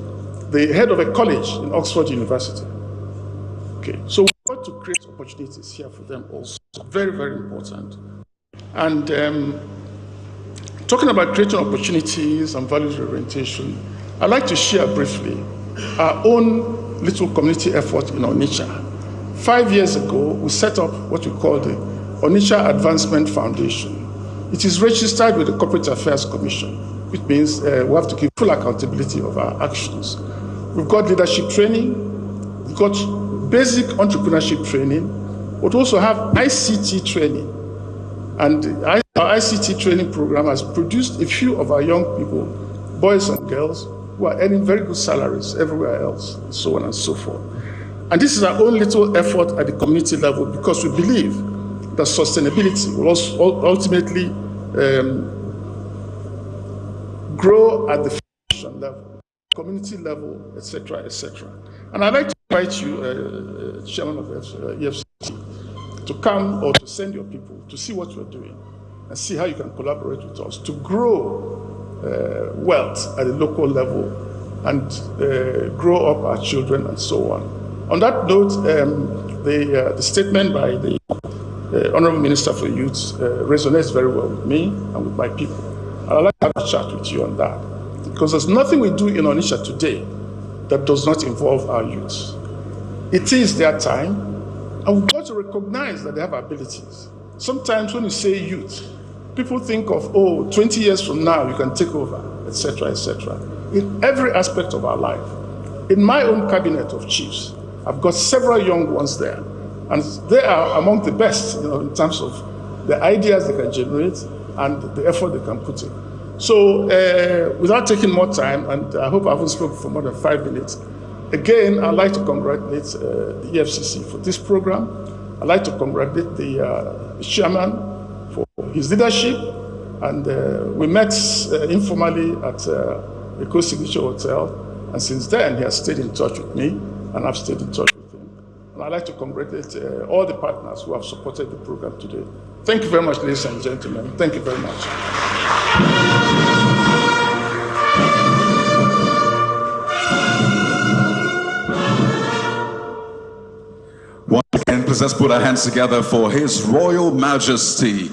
the head of a college in Oxford University. Okay, so we want to create opportunities here for them also. Very, very important. And talking about creating opportunities and values orientation, I'd like to share briefly our own little community effort in Onitsha. 5 years ago, we set up what we call the Onitsha Advancement Foundation. It is registered with the Corporate Affairs Commission, which means we have to give full accountability of our actions. We've got leadership training, we've got basic entrepreneurship training, but also have ICT training. And our ICT training program has produced a few of our young people, boys and girls, who are earning very good salaries everywhere else, and so on and so forth. And this is our own little effort at the community level because we believe that sustainability will also ultimately grow at the foundation level, community level, etc., etc. And I'd like to invite you, Chairman of EFCC, to come or to send your people to see what we're doing and see how you can collaborate with us to grow wealth at the local level and grow up our children and so on. On that note, the statement by the Honorable Minister for Youth resonates very well with me and with my people. And I'd like to have a chat with you on that. Because there's nothing we do in Onitsha today that does not involve our youth. It is their time, and we've got to recognize that they have abilities. Sometimes when you say youth, people think of, 20 years from now, you can take over, etc., etc. In every aspect of our life. In my own cabinet of chiefs, I've got several young ones there, and they are among the best, in terms of the ideas they can generate and the effort they can put in. So, without taking more time, and I hope I haven't spoken for more than 5 minutes, again, I'd like to congratulate the EFCC for this program. I'd like to congratulate the chairman for his leadership, and we met informally at a Co-Signature Hotel, and since then, he has stayed in touch with me, and I've stayed in touch with him. And I'd like to congratulate all the partners who have supported the program today. Thank you very much, ladies and gentlemen. Thank you very much. Once again, please let's put our hands together for His Royal Majesty,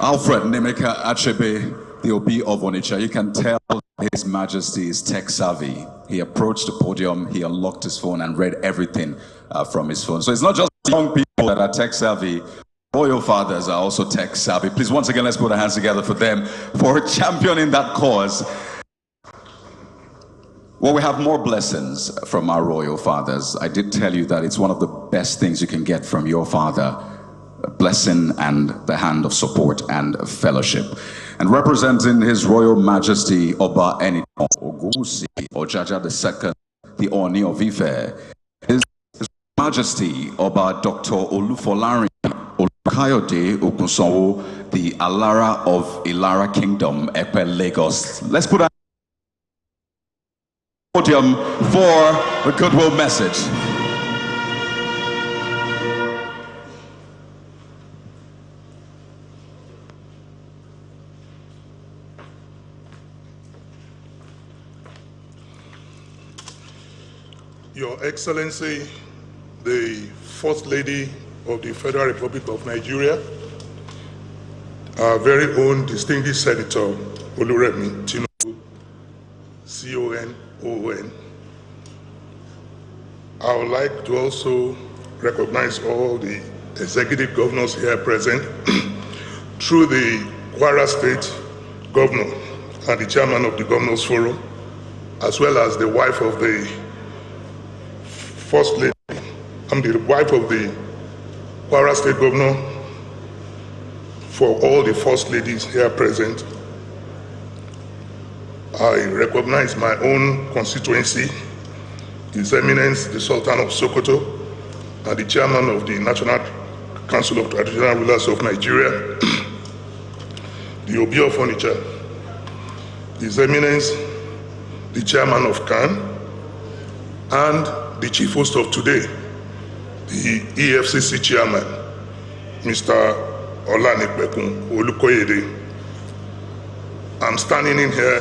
Alfred Nemeka Achebe, the Obi of Onitsha. You can tell His Majesty is tech savvy. He approached the podium, he unlocked his phone and read everything from his phone. So it's not just young people that are tech savvy, royal fathers are also tech savvy. Please, once again, let's put our hands together for them, for championing that cause. Well, we have more blessings from our royal fathers. I did tell you that it's one of the best things you can get from your father, a blessing and the hand of support and fellowship. And representing His Royal Majesty Oba Ogunwusi Ojaja II, the Oni of Ife, His Majesty Oba Dr. Olufolarin Olukayode Okunsanwo, the Alara of Ilara Kingdom, Epe, Lagos. Let's put our podium for the Goodwill message. Your Excellency, the First Lady of the Federal Republic of Nigeria, our very own distinguished Senator Oluremi Tinubu, CON. I would like to also recognize all the executive governors here present through the Kwara State Governor and the chairman of the Governors Forum, as well as the wife of the First Lady. I'm the wife of the Kwara State Governor, for all the First Ladies here present. I recognize my own constituency, His Eminence the Sultan of Sokoto, and the chairman of the National Council of Traditional Rulers of Nigeria, the Obi of Onitsha, His Eminence the chairman of CAN, and the chief host of today, the EFCC chairman, Mr. Olanipekun Olukoyede. I'm standing in here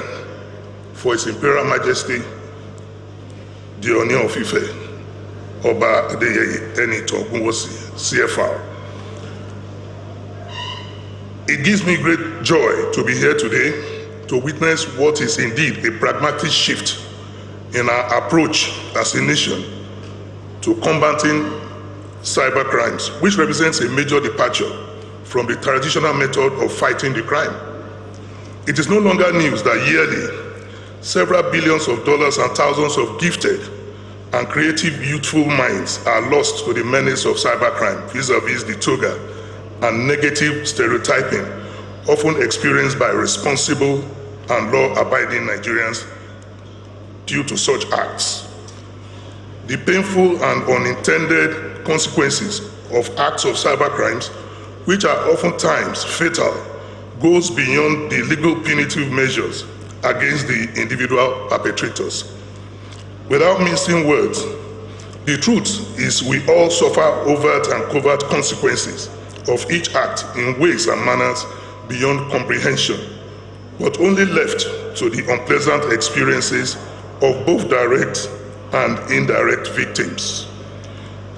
for His Imperial Majesty, the Oni of Ife, Oba Adeyeye Enito Ogunwusi, CFR. It gives me great joy to be here today to witness what is indeed a pragmatic shift in our approach as a nation to combating cybercrimes, which represents a major departure from the traditional method of fighting the crime. It is no longer news that yearly, several billions of dollars and thousands of gifted and creative youthful minds are lost to the menace of cybercrime vis-a-vis the toga and negative stereotyping often experienced by responsible and law-abiding Nigerians due to such acts. The painful and unintended consequences of acts of cybercrimes, which are oftentimes fatal, goes beyond the legal punitive measures against the individual perpetrators. Without mincing words, the truth is we all suffer overt and covert consequences of each act in ways and manners beyond comprehension, but only left to the unpleasant experiences of both direct and indirect victims.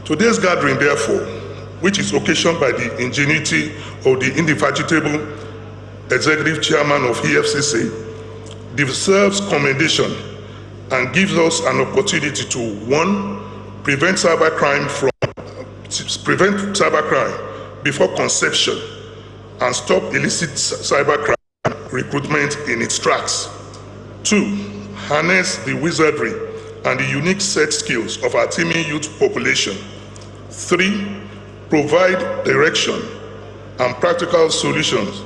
Today's gathering, therefore, which is occasioned by the ingenuity of the indefatigable Executive Chairman of EFCC, deserves commendation and gives us an opportunity to, one, prevent cybercrime before conception and stop illicit cybercrime recruitment in its tracks. Two, harness the wizardry and the unique set skills of our teeming youth population. Three, provide direction and practical solutions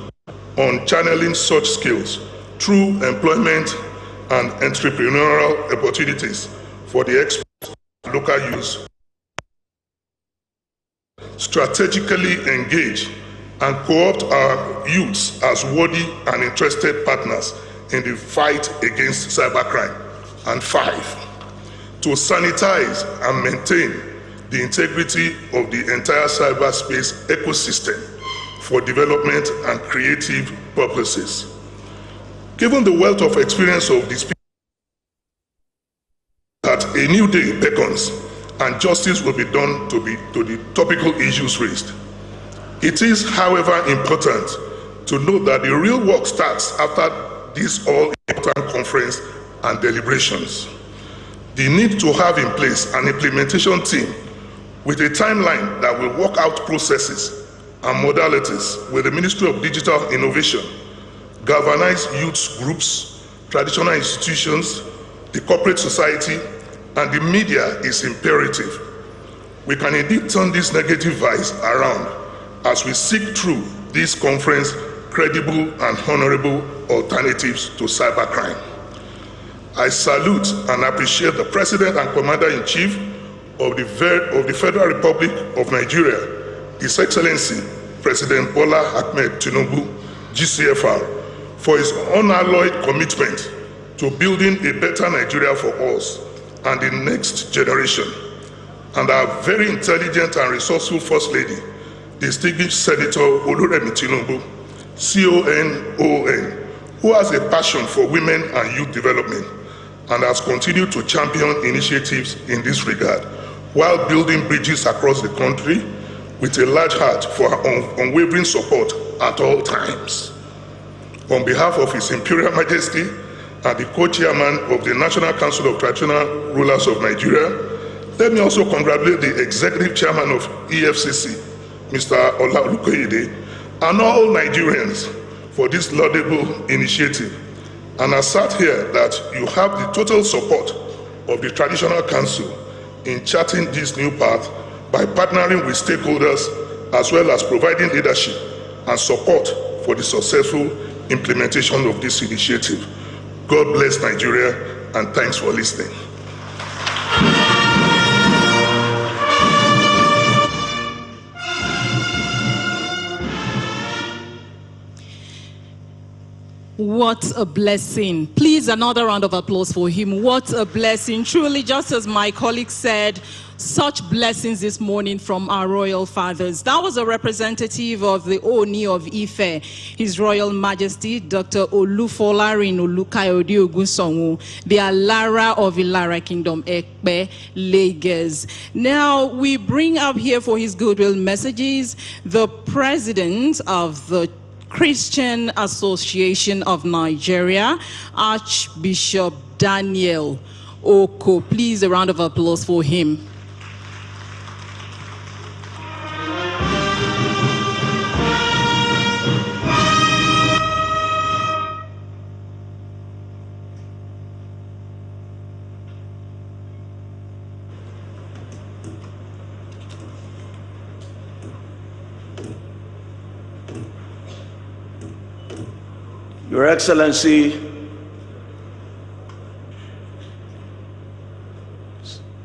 on channeling such skills through employment and entrepreneurial opportunities for the export and local use. Strategically engage and co-opt our youths as worthy and interested partners in the fight against cybercrime. And five, to sanitize and maintain the integrity of the entire cyberspace ecosystem for development and creative purposes. Given the wealth of experience of these people, that a new day beckons and justice will be done to the topical issues raised. It is, however, important to note that the real work starts after this all-important conference and deliberations. The need to have in place an implementation team with a timeline that will work out processes and modalities with the Ministry of Digital Innovation, galvanize youth groups, traditional institutions, the corporate society, and the media is imperative. We can indeed turn this negative vibes around as we seek through this conference credible and honorable alternatives to cybercrime. I salute and appreciate the President and Commander-in-Chief of the Federal Republic of Nigeria, His Excellency President Bola Ahmed Tinubu, GCFR, for his unalloyed commitment to building a better Nigeria for us and the next generation, and our very intelligent and resourceful First Lady, distinguished Senator Oluremi Tinubu, CON, who has a passion for women and youth development and has continued to champion initiatives in this regard while building bridges across the country with a large heart for her unwavering support at all times. On behalf of His Imperial Majesty and the co-chairman of the National Council of Traditional Rulers of Nigeria, let me also congratulate the Executive Chairman of EFCC, Mr. Ola Olukoyede, and all Nigerians for this laudable initiative, and assert here that you have the total support of the Traditional Council in charting this new path by partnering with stakeholders as well as providing leadership and support for the successful implementation of this initiative. God bless Nigeria, and thanks for listening. What a blessing. Please, another round of applause for him. What a blessing. Truly, just as my colleague said, such blessings this morning from our royal fathers. That was a representative of the Oni of Ife, His Royal Majesty, Dr. Olufolarin Olukayode Ogunsonwu, the Alara of Ilara Kingdom, Ekpe, Lagos. Now, we bring up here for his goodwill messages the president of the Christian Association of Nigeria, Archbishop Daniel Oko. Please, a round of applause for him. Your Excellency,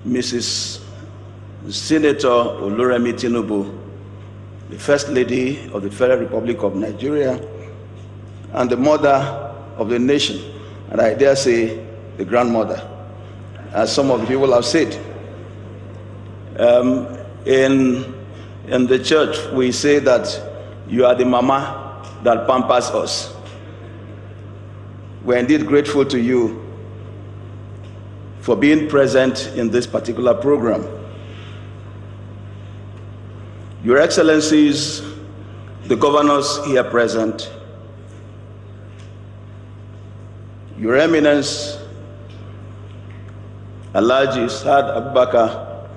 Mrs. Senator Oluremi Tinubu, the First Lady of the Federal Republic of Nigeria, and the mother of the nation, and I dare say the grandmother, as some of you will have said. In the church, we say that you are the mama that pampers us. We're indeed grateful to you for being present in this particular program. Your Excellencies, the governors here present, Your Eminence, Alhaji Saad Abubakar,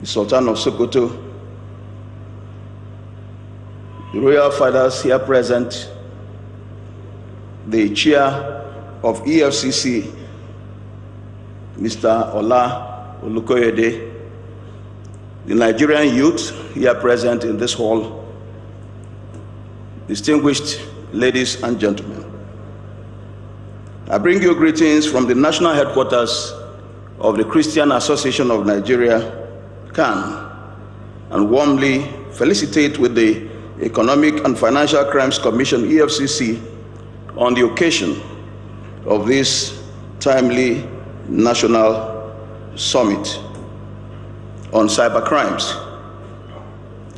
the Sultan of Sokoto, the royal fathers here present, the chair of EFCC, Mr. Ola Olukoyede, the Nigerian youth here present in this hall, distinguished ladies and gentlemen. I bring you greetings from the national headquarters of the Christian Association of Nigeria, CAN, and warmly felicitate with the Economic and Financial Crimes Commission, EFCC, on the occasion of this timely national summit on cybercrimes.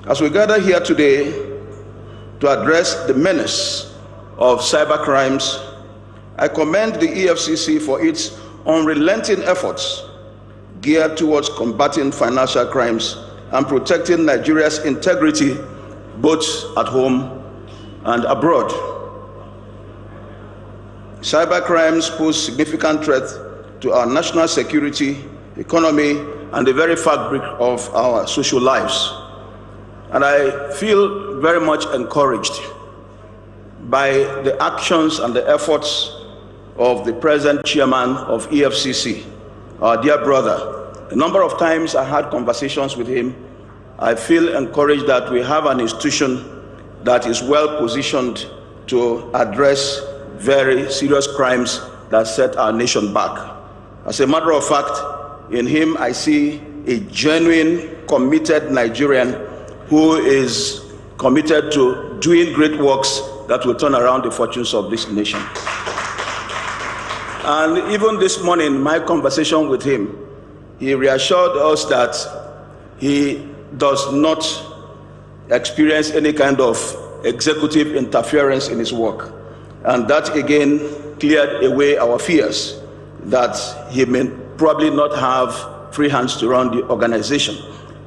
As we gather here today to address the menace of cybercrimes, I commend the EFCC for its unrelenting efforts geared towards combating financial crimes and protecting Nigeria's integrity both at home and abroad. Cybercrimes pose significant threat to our national security, economy, and the very fabric of our social lives. And I feel very much encouraged by the actions and the efforts of the present chairman of EFCC, our dear brother. A number of times I had conversations with him. I feel encouraged that we have an institution that is well positioned to address very serious crimes that set our nation back. As a matter of fact, in him I see a genuine, committed Nigerian who is committed to doing great works that will turn around the fortunes of this nation. And even this morning, my conversation with him, he reassured us that he does not experience any kind of executive interference in his work. And that again cleared away our fears that he may probably not have free hands to run the organization.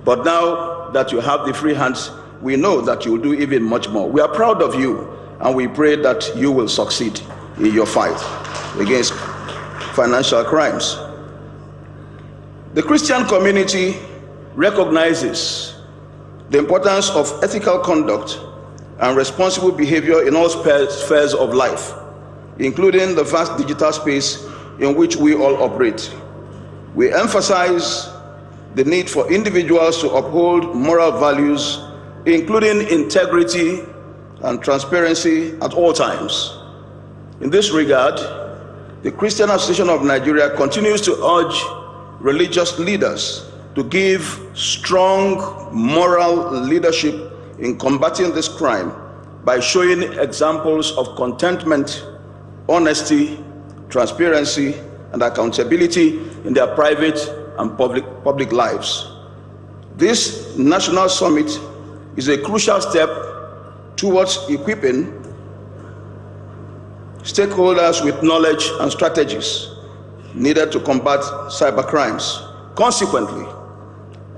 But now that you have the free hands, we know that you will do even much more. We are proud of you, and we pray that you will succeed in your fight against financial crimes. The Christian community recognizes the importance of ethical conduct and responsible behavior in all spheres of life, including the vast digital space in which we all operate. We emphasize the need for individuals to uphold moral values, including integrity and transparency at all times. In this regard, the Christian Association of Nigeria continues to urge religious leaders to give strong moral leadership in combating this crime by showing examples of contentment, honesty, transparency, and accountability in their private and public lives. This national summit is a crucial step towards equipping stakeholders with knowledge and strategies needed to combat cybercrimes. Consequently,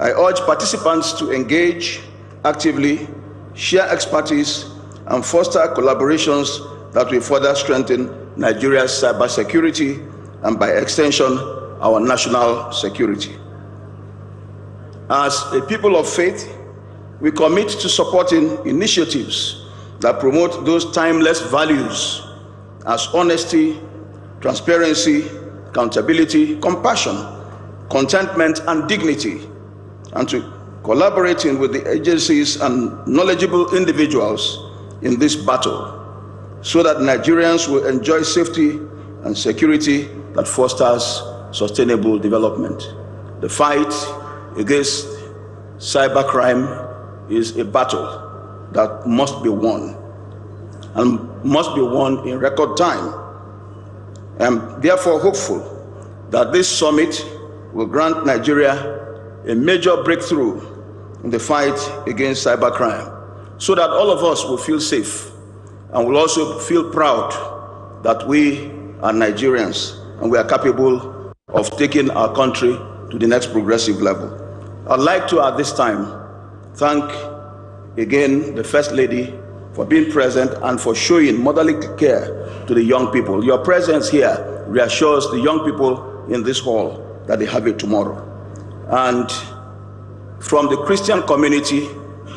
I urge participants to engage actively, share expertise, and foster collaborations that will further strengthen Nigeria's cybersecurity and, by extension, our national security. As a people of faith, we commit to supporting initiatives that promote those timeless values as honesty, transparency, accountability, compassion, contentment, and dignity, and to collaborating with the agencies and knowledgeable individuals in this battle so that Nigerians will enjoy safety and security that fosters sustainable development. The fight against cybercrime is a battle that must be won, and must be won in record time. I am therefore hopeful that this summit will grant Nigeria a major breakthrough in the fight against cybercrime, so that all of us will feel safe and will also feel proud that we are Nigerians and we are capable of taking our country to the next progressive level. I'd like to, at this time, thank again the First Lady for being present and for showing motherly care to the young people. Your presence here reassures the young people in this hall that they have it tomorrow. And from the Christian community,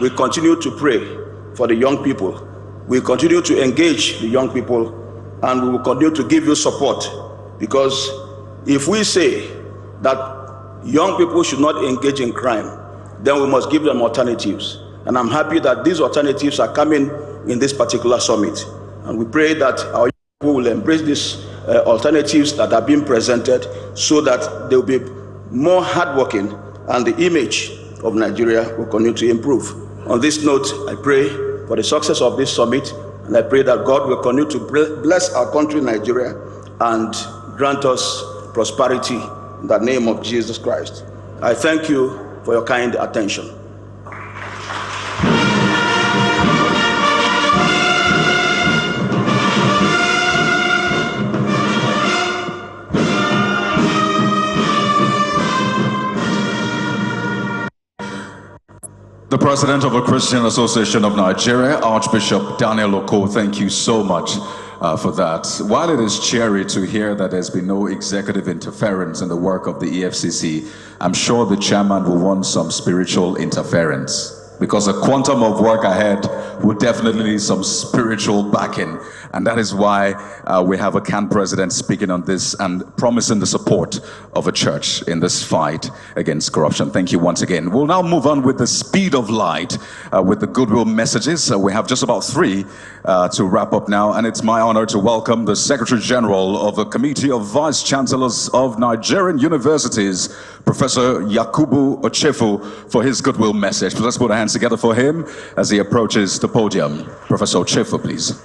we continue to pray for the young people. We continue to engage the young people, and we will continue to give you support, because if we say that young people should not engage in crime, then we must give them alternatives. And I'm happy that these alternatives are coming in this particular summit. And we pray that our young people will embrace these alternatives that are being presented, so that they will be more hardworking and the image of Nigeria will continue to improve. On this note, I pray for the success of this summit, and I pray that God will continue to bless our country, Nigeria, and grant us prosperity in the name of Jesus Christ. I thank you for your kind attention. The President of the Christian Association of Nigeria, Archbishop Daniel Oko, thank you so much. for that. While it is cheery to hear that there's been no executive interference in the work of the EFCC, I'm sure the chairman will want some spiritual interference, because the quantum of work ahead will definitely need some spiritual backing. And that is why we have a CAN president speaking on this and promising the support of a church in this fight against corruption. Thank you once again. We'll now move on with the speed of light with the Goodwill messages. We have just about 3 to wrap up now, and it's my honor to welcome the Secretary General of the Committee of Vice Chancellors of Nigerian Universities, Professor Yakubu Ochefu, for his Goodwill message. Let's put our hands together for him as he approaches the podium. Professor Ochefu, please.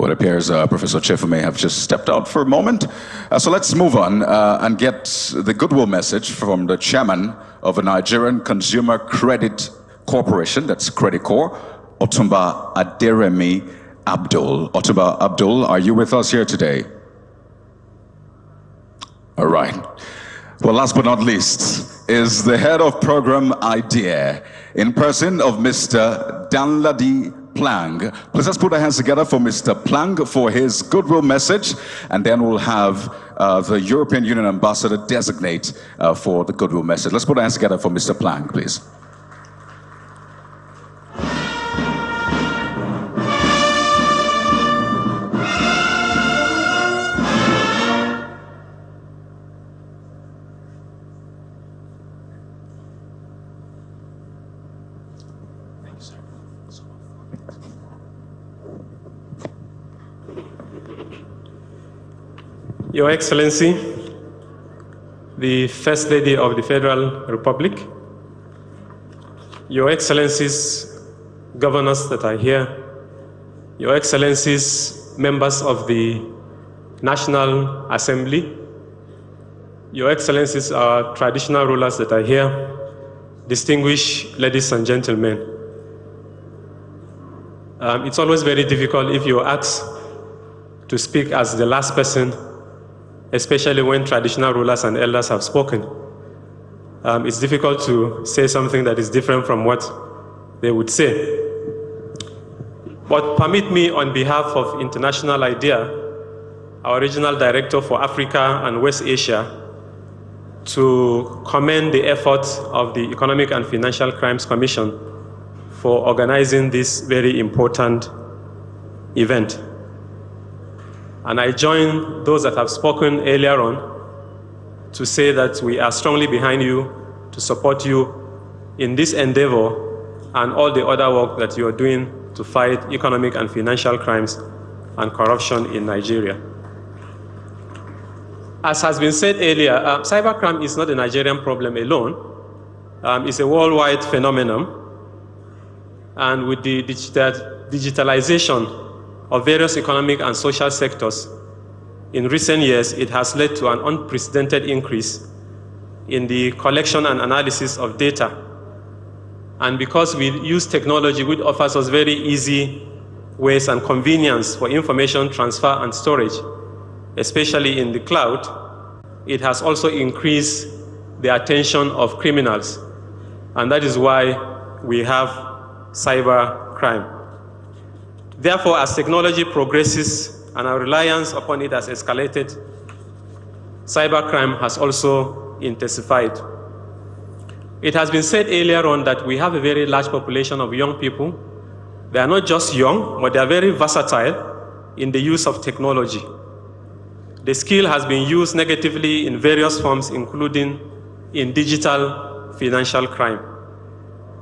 Well, it appears Professor Ochefu may have just stepped out for a moment. So let's move on and get the Goodwill message from the chairman of the Nigerian Consumer Credit Corporation, that's Credit Corp, Otumba Aderemi Abdul. Otumba Abdul, are you with us here today? All right. Well, last but not least is the head of program idea in person of Mr. Danladi Plang. Please let's put our hands together for Mr. Plang for his Goodwill message, and then we'll have the European Union ambassador designate for the Goodwill message. Let's put our hands together for Mr. Plang, please. Your Excellency, the First Lady of the Federal Republic, Your Excellencies, governors that are here, Your Excellencies, members of the National Assembly, Your Excellencies, our traditional rulers that are here, distinguished ladies and gentlemen. It's always very difficult if you're asked to speak as the last person, especially when traditional rulers and elders have spoken. It's difficult to say something that is different from what they would say. But permit me, on behalf of International IDEA, our Regional Director for Africa and West Asia, to commend the efforts of the Economic and Financial Crimes Commission for organizing this very important event. And I join those that have spoken earlier on to say that we are strongly behind you to support you in this endeavor and all the other work that you are doing to fight economic and financial crimes and corruption in Nigeria. As has been said earlier, cybercrime is not a Nigerian problem alone. It's a worldwide phenomenon. And with the digitalization of various economic and social sectors, in recent years, it has led to an unprecedented increase in the collection and analysis of data. And because we use technology which offers us very easy ways and convenience for information transfer and storage, especially in the cloud, it has also increased the attention of criminals. And that is why we have cybercrime. Therefore, as technology progresses and our reliance upon it has escalated, cybercrime has also intensified. It has been said earlier on that we have a very large population of young people. They are not just young, but they are very versatile in the use of technology. The skill has been used negatively in various forms, including in digital financial crime.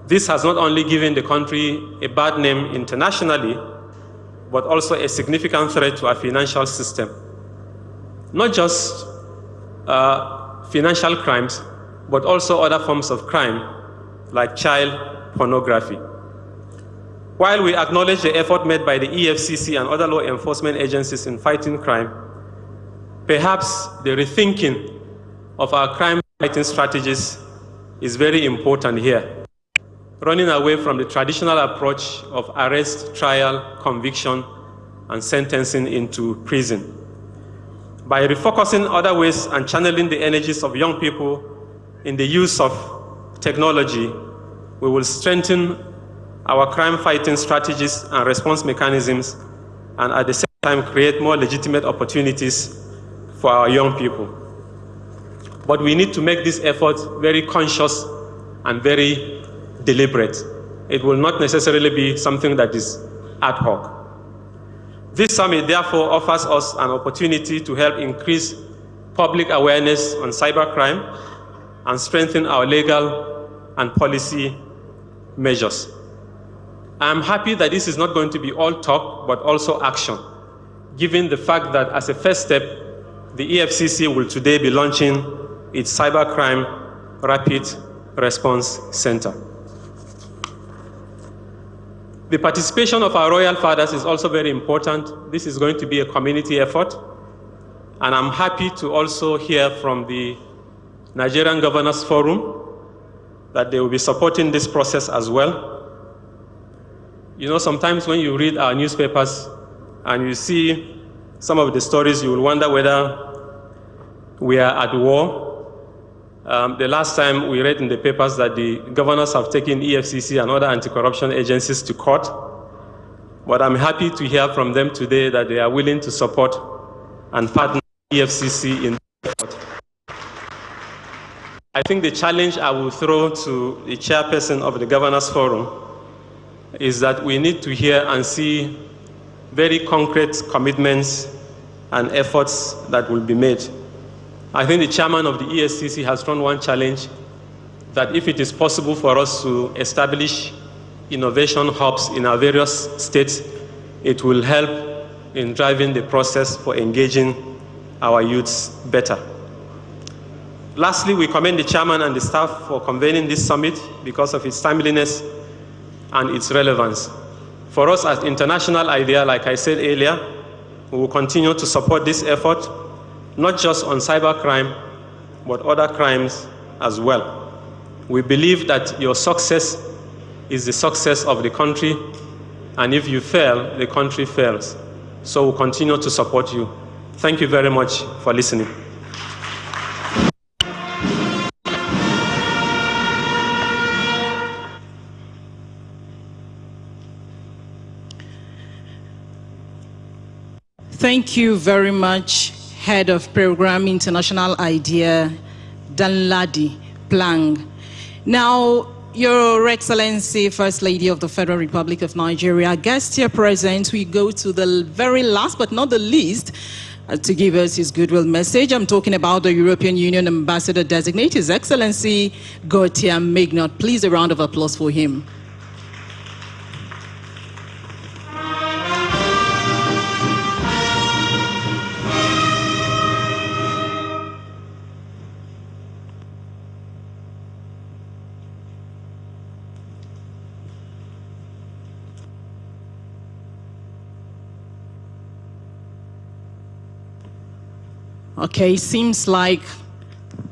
This has not only given the country a bad name internationally, but also a significant threat to our financial system. Not just financial crimes, but also other forms of crime, like child pornography. While we acknowledge the effort made by the EFCC and other law enforcement agencies in fighting crime, perhaps the rethinking of our crime fighting strategies is very important here. Running away from the traditional approach of arrest, trial, conviction, and sentencing into prison. By refocusing other ways and channeling the energies of young people in the use of technology, we will strengthen our crime-fighting strategies and response mechanisms, and at the same time create more legitimate opportunities for our young people. But we need to make this effort very conscious and very deliberate. It will not necessarily be something that is ad hoc. This summit therefore offers us an opportunity to help increase public awareness on cybercrime and strengthen our legal and policy measures. I am happy that this is not going to be all talk, but also action, given the fact that as a first step, the EFCC will today be launching its Cybercrime Rapid Response Center. The participation of our royal fathers is also very important. This is going to be a community effort, and I'm happy to also hear from the Nigerian Governors Forum that they will be supporting this process as well. You know, sometimes when you read our newspapers and you see some of the stories, you will wonder whether we are at war. The last time we read in the papers that the governors have taken EFCC and other anti-corruption agencies to court. But I'm happy to hear from them today that they are willing to support and partner with EFCC in this effort. I think the challenge I will throw to the chairperson of the Governors Forum is that we need to hear and see very concrete commitments and efforts that will be made. I think the chairman of the EFCC has thrown one challenge, that if it is possible for us to establish innovation hubs in our various states, it will help in driving the process for engaging our youths better. Lastly, we commend the chairman and the staff for convening this summit because of its timeliness and its relevance. For us as international idea, like I said earlier, we will continue to support this effort, not just on cybercrime, but other crimes as well. We believe that your success is the success of the country, and if you fail, the country fails. So we'll continue to support you. Thank you very much for listening. Thank you very much, Head of Program International Idea, Danladi Plang. Now, Your Excellency, First Lady of the Federal Republic of Nigeria, guest here present, we go to the very last but not the least to give us his goodwill message. I'm talking about the European Union Ambassador Designate, His Excellency Gautier Mignot. Please, a round of applause for him. Okay, seems like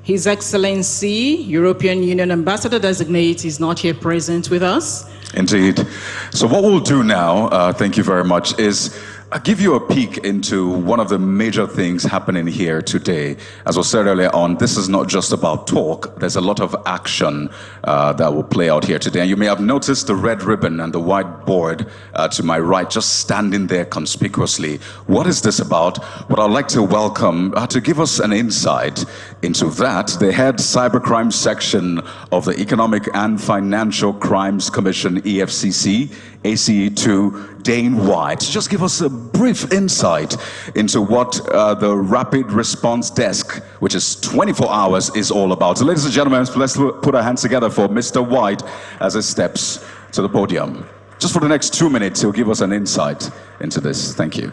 His Excellency, European Union Ambassador Designate, is not here present with us. Indeed. So what we'll do now, thank you very much, is I'll give you a peek into one of the major things happening here today. As was said earlier on, this is not just about talk. There's a lot of action that will play out here today. And you may have noticed the red ribbon and the white board to my right, just standing there conspicuously. What is this about? What I'd like to welcome to give us an insight into that, the head cybercrime section of the Economic and Financial Crimes Commission, EFCC, ACE2, Dane White. Just give us a brief insight into what the Rapid Response Desk, which is 24 hours, is all about. So ladies and gentlemen, let's put our hands together for Mr. White as he steps to the podium. Just for the next 2 minutes, he'll give us an insight into this. Thank you.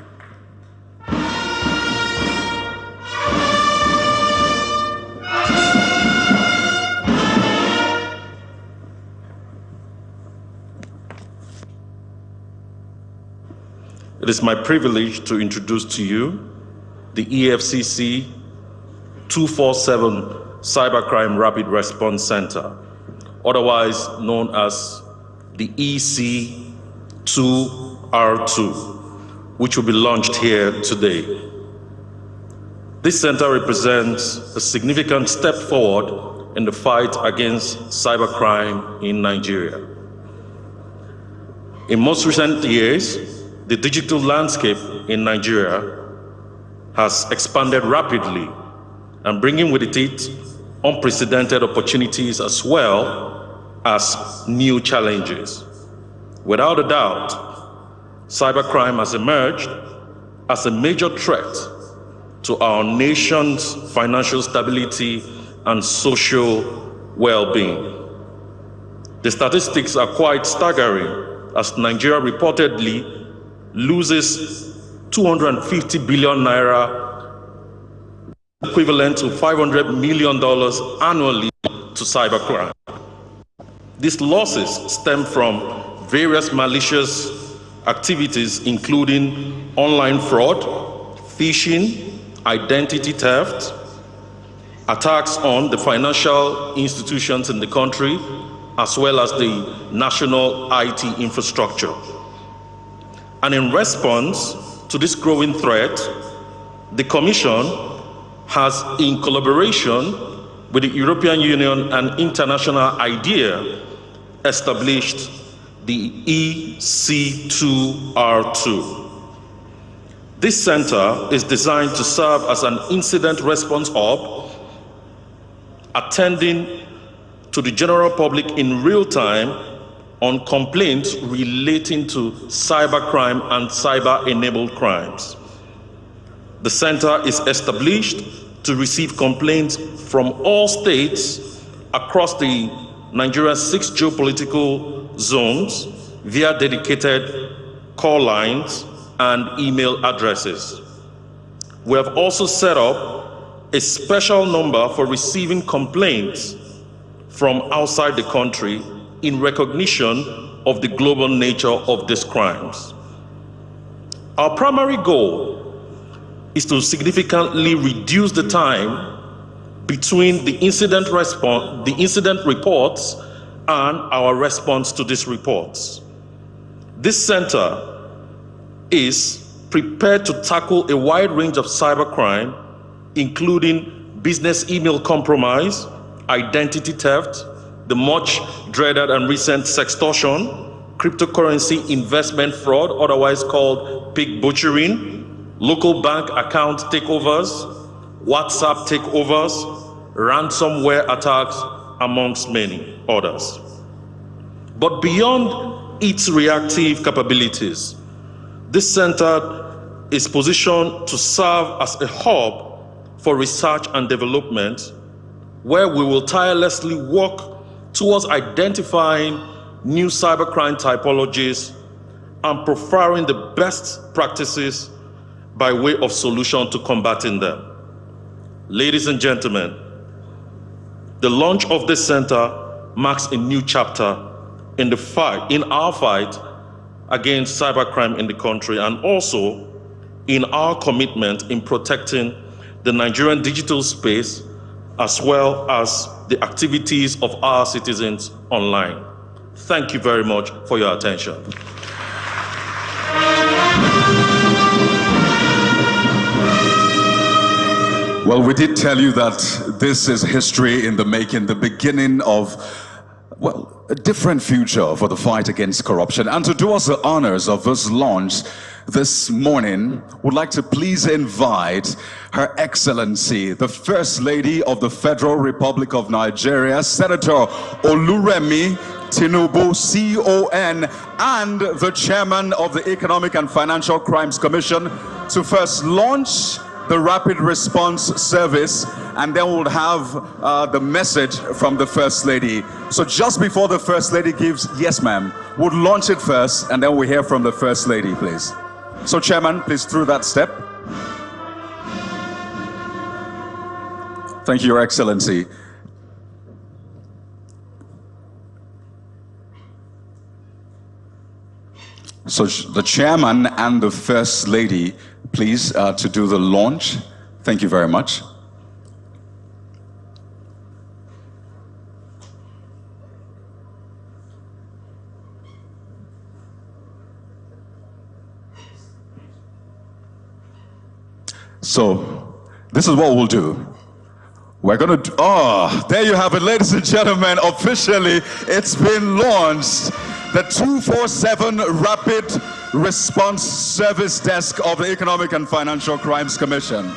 It is my privilege to introduce to you the EFCC 247 Cybercrime Rapid Response Center, otherwise known as the EC2R2, which will be launched here today. This center represents a significant step forward in the fight against cybercrime in Nigeria. In most recent years, the digital landscape in Nigeria has expanded rapidly and bringing with it unprecedented opportunities as well as new challenges. Without a doubt, cybercrime has emerged as a major threat to our nation's financial stability and social well-being. The statistics are quite staggering, as Nigeria reportedly loses 250 billion naira, equivalent to $500 million annually, to cybercrime. These losses stem from various malicious activities, including online fraud, phishing, identity theft, attacks on the financial institutions in the country, as well as the national IT infrastructure. And in response to this growing threat, the Commission has, in collaboration with the European Union and international IDEA, established the EC2R2. This center is designed to serve as an incident response hub, attending to the general public in real time on complaints relating to cybercrime and cyber-enabled crimes. The center is established to receive complaints from all states across the Nigeria's 6 geopolitical zones via dedicated call lines and email addresses. We have also set up a special number for receiving complaints from outside the country in recognition of the global nature of these crimes. Our primary goal is to significantly reduce the time between the incident reports and our response to these reports. This center is prepared to tackle a wide range of cybercrime, including business email compromise, identity theft, the much dreaded and recent sextortion, cryptocurrency investment fraud, otherwise called pig butchering, local bank account takeovers, WhatsApp takeovers, ransomware attacks, amongst many others. But beyond its reactive capabilities, this center is positioned to serve as a hub for research and development, where we will tirelessly work towards identifying new cybercrime typologies and profiling the best practices by way of solution to combating them. Ladies and gentlemen, the launch of this center marks a new chapter in our fight against cybercrime in the country, and also in our commitment in protecting the Nigerian digital space, as well as the activities of our citizens online. Thank you very much for your attention. Well, we did tell you that this is history in the making, the beginning of, well, a different future for the fight against corruption. And to do us the honors of this launch this morning, would like to please invite Her Excellency, the First Lady of the Federal Republic of Nigeria, Senator Oluremi Tinubu, CON, and the Chairman of the Economic and Financial Crimes Commission to first launch the Rapid Response Service, and then we'll have the message from the First Lady. So just before the First Lady gives, yes ma'am, we'll launch it first, and then we'll hear from the First Lady, please. So Chairman, please through that step. Thank you, Your Excellency. So the Chairman and the First Lady, please, to do the launch. Thank you very much. So this is what we'll do. We're going to there you have it, ladies and gentlemen. Officially, it's been launched. the 247 Rapid Response Service Desk of the Economic and Financial Crimes Commission.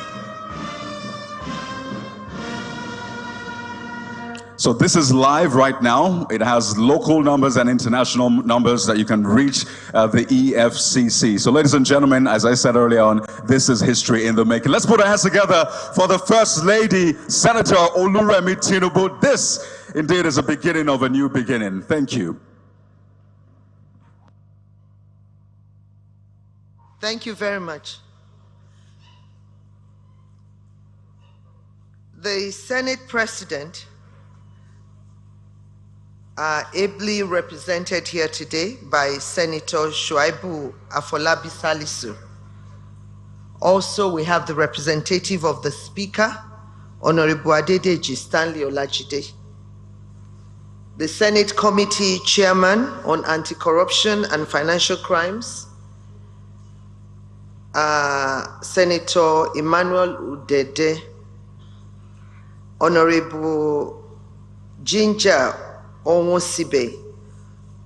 So this is live right now. It has local numbers and international numbers that you can reach the EFCC. So ladies and gentlemen, as I said earlier on, this is history in the making. Let's put our hands together for the First Lady, Senator Oluremi Tinubu. This indeed is a beginning of a new beginning. Thank you. Thank you very much. The Senate President are ably represented here today by Senator Shuaibu Afolabi Salisu. Also, we have the representative of the Speaker, Honorable Adedeji Stanley Olajide. The Senate Committee Chairman on Anti-Corruption and Financial Crimes, Senator Emmanuel Udede. Honorable Ginger Onwosibe,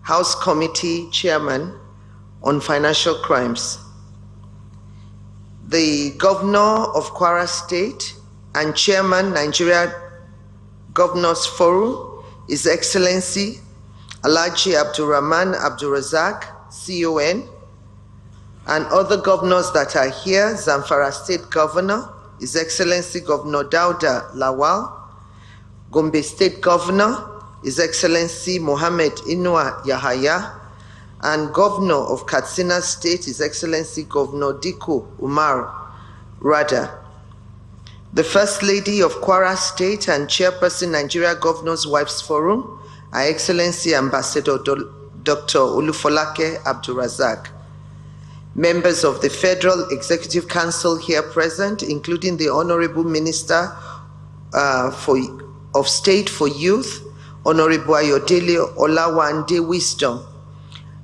House Committee Chairman on Financial Crimes. The Governor of Kwara State and Chairman Nigeria Governors Forum, His Excellency Alhaji Abdurrahman Abdulrazak, CON, and other governors that are here, Zamfara State Governor, His Excellency Governor Dauda Lawal, Gombe State Governor, His Excellency Mohammed Inua Yahaya, and Governor of Katsina State, His Excellency Governor Diko Umar Rada. The First Lady of Kwara State and Chairperson Nigeria Governors Wives Forum, Her Excellency Ambassador Dr. Olufolake Abdulrazak. Members of the Federal Executive Council here present, including the Honorable Minister of State for Youth, Honorable Ayodele Olawande Wisdom,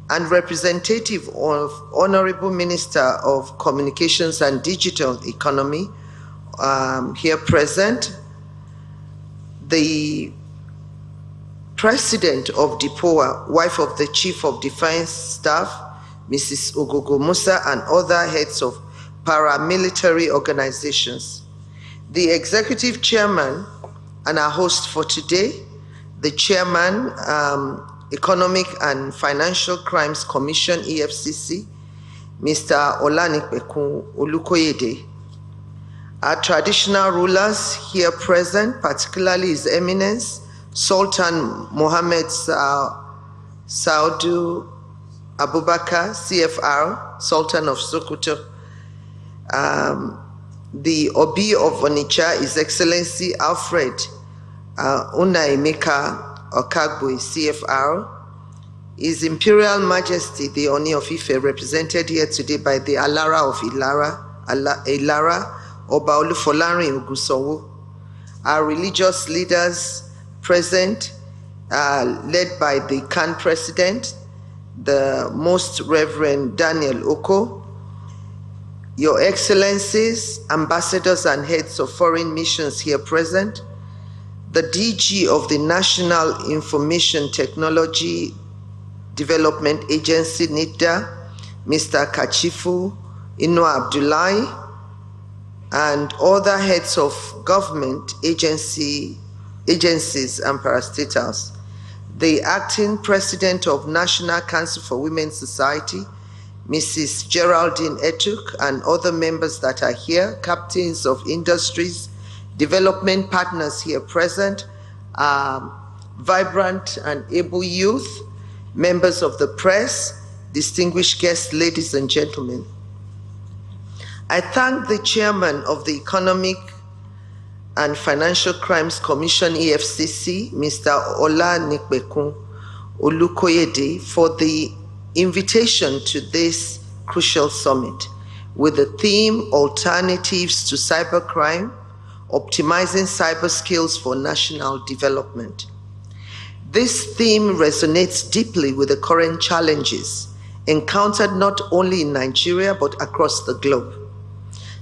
and representative of Honorable Minister of Communications and Digital Economy here present, the President of DIPOA, wife of the Chief of Defense Staff, Mrs. Ogogo Musa, and other heads of paramilitary organizations. The Executive Chairman and our host for today, the Chairman, Economic and Financial Crimes Commission, EFCC, Mr. Olanipekun Olukoyede. Our traditional rulers here present, particularly His Eminence, Sultan Mohammed Saudu Abubakar, CFR, Sultan of Sokoto, the Obi of Onitsha, His Excellency Alfred Unaemeka Okagwe, CFR, His Imperial Majesty, the Oni of Ife, represented here today by the Alara of Ilara, Oba Olufolarin Ogusowo, our religious leaders present, led by the CAN President, the Most Reverend Daniel Oko, Your Excellencies, ambassadors and heads of foreign missions here present, the DG of the National Information Technology Development Agency, NITDA, Mr. Kachifu Inua Abdullahi, and other heads of government agencies and parastatals. The Acting President of National Council for Women's Society, Mrs. Geraldine Etuk, and other members that are here, captains of industries, development partners here present, vibrant and able youth, members of the press, distinguished guests, ladies and gentlemen. I thank the Chairman of the Economic and Financial Crimes Commission, EFCC, Mr. Olanipekun Olukoyede, for the invitation to this crucial summit with the theme Alternatives to Cybercrime, Optimizing Cyber Skills for National Development. This theme resonates deeply with the current challenges encountered not only in Nigeria but across the globe.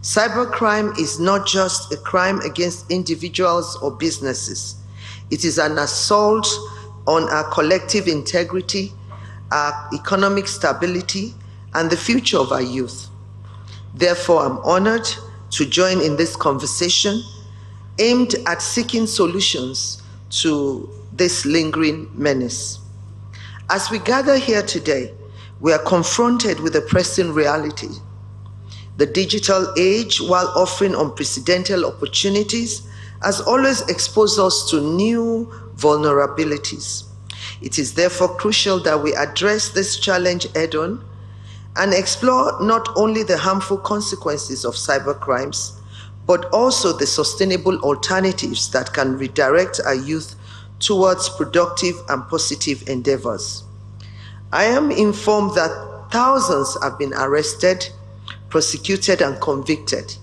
Cybercrime is not just a crime against individuals or businesses. It is an assault on our collective integrity our economic stability, and the future of our youth. Therefore, I'm honored to join in this conversation aimed at seeking solutions to this lingering menace. As we gather here today, we are confronted with a pressing reality. The digital age, while offering unprecedented opportunities, has always exposed us to new vulnerabilities. It is therefore crucial that we address this challenge head-on and explore not only the harmful consequences of cybercrimes, but also the sustainable alternatives that can redirect our youth towards productive and positive endeavors. I am informed that thousands have been arrested, prosecuted, and convicted,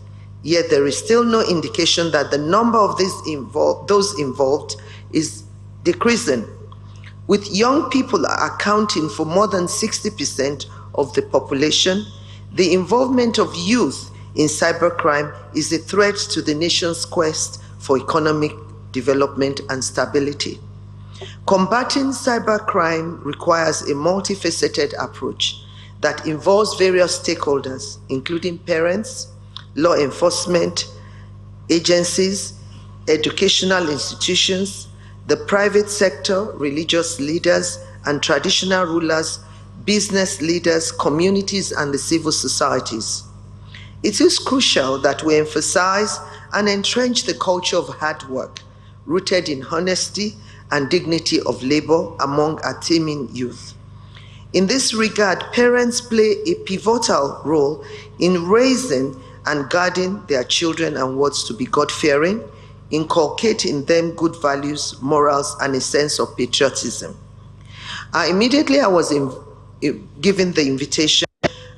yet there is still no indication that the number of those involved is decreasing, with young people accounting for more than 60% of the population. The involvement of youth in cybercrime is a threat to the nation's quest for economic development and stability. Combating cybercrime requires a multifaceted approach that involves various stakeholders, including parents, law enforcement agencies, educational institutions, the private sector, religious leaders and traditional rulers, business leaders, communities, and the civil societies. It is crucial that we emphasize and entrench the culture of hard work, rooted in honesty and dignity of labor among our teeming youth. In this regard, parents play a pivotal role in raising and guarding their children and wards to be God-fearing, inculcating in them good values, morals, and a sense of patriotism. Immediately I was given the invitation,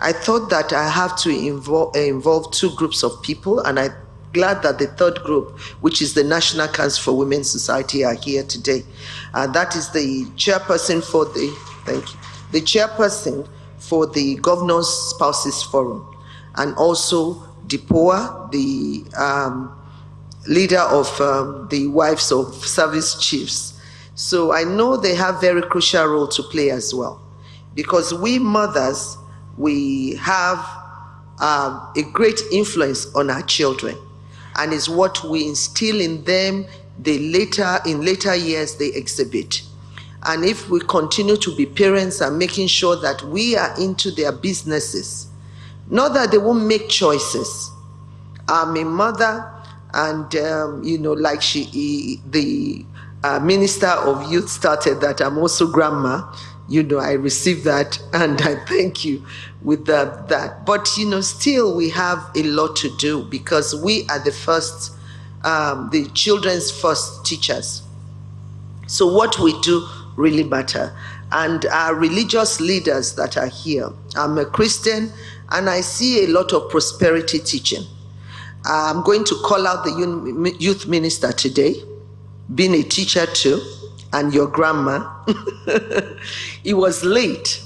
I thought that I have to involve two groups of people, and I'm glad that the third group, which is the National Council for Women's Society, are here today. That is the chairperson for the chairperson for the Governors Spouses Forum, and also DIPOA, the leader of the Wives of Service Chiefs. So I know they have very crucial role to play as well, because we mothers, we have a great influence on our children, and is what we instill in them in later years they exhibit. And if we continue to be parents and making sure that we are into their businesses, not that they won't make choices. I'm a mother, and like the Minister of Youth started that, I'm also grandma. I received that, and I thank you with that. But still we have a lot to do, because we are the children's first teachers. So what we do really matter. And our religious leaders that are here, I'm a Christian, and I see a lot of prosperity teaching. I'm going to call out the youth minister today, being a teacher too, and your grandma. It was late.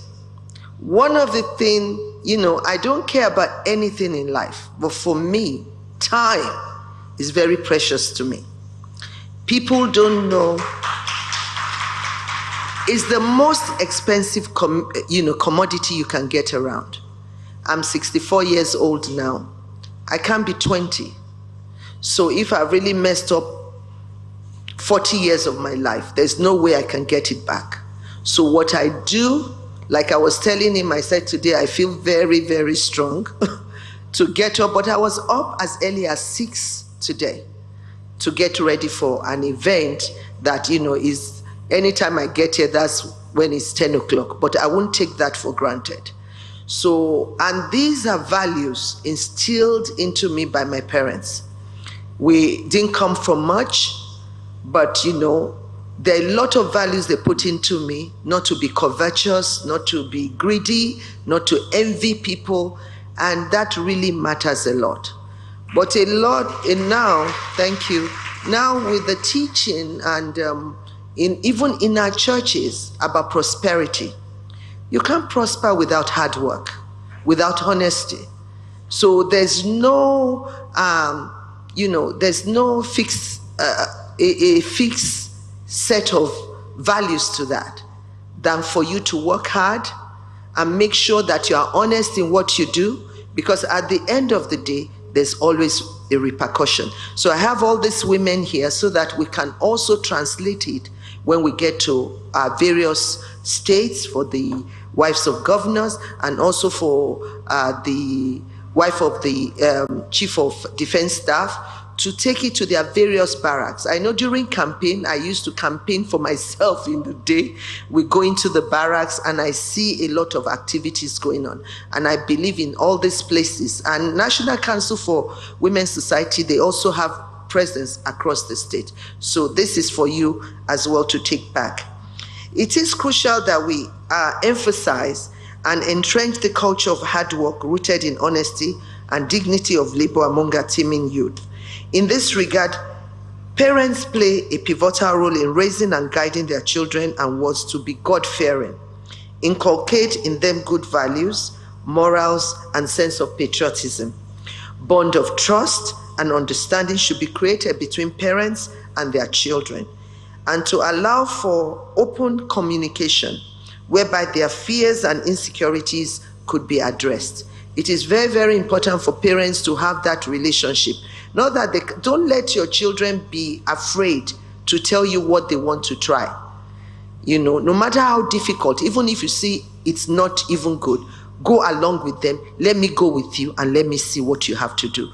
One of the things, I don't care about anything in life, but for me, time is very precious to me. People don't know. It's the most expensive commodity you can get around. I'm 64 years old now. I can't be 20. So if I really messed up 40 years of my life, there's no way I can get it back. So what I do, like I was telling him, I said today, I feel very, very strong to get up, but I was up as early as 6 today to get ready for an event that, is anytime I get here, that's when it's 10 o'clock, but I won't take that for granted. So, and these are values instilled into me by my parents. We didn't come from much, but there are a lot of values they put into me, not to be covetous, not to be greedy, not to envy people, and that really matters a lot. But now, thank you, now with the teaching and even in our churches about prosperity, you can't prosper without hard work, without honesty. So there's no, there's no fixed set of values to that. than for you to work hard and make sure that you are honest in what you do, because at the end of the day, there's always a repercussion. So I have all these women here so that we can also translate it when we get to our various states, for the wives of governors and also for the wife of the chief of defense staff, to take it to their various barracks. I know during campaign, I used to campaign for myself in the day. We go into the barracks and I see a lot of activities going on. And I believe in all these places. And National Council for Women's Society, they also have presence across the state. So this is for you as well to take back. It is crucial that we emphasize and entrench the culture of hard work rooted in honesty and dignity of labor among our teeming youth. In this regard, parents play a pivotal role in raising and guiding their children and wards to be God-fearing, inculcate in them good values, morals, and sense of patriotism. Bond of trust and understanding should be created between parents and their children, and to allow for open communication whereby their fears and insecurities could be addressed. It is very, very important for parents to have that relationship. Not that don't let your children be afraid to tell you what they want to try. You know, no matter how difficult, even if you see it's not even good, go along with them. Let me go with you and let me see what you have to do.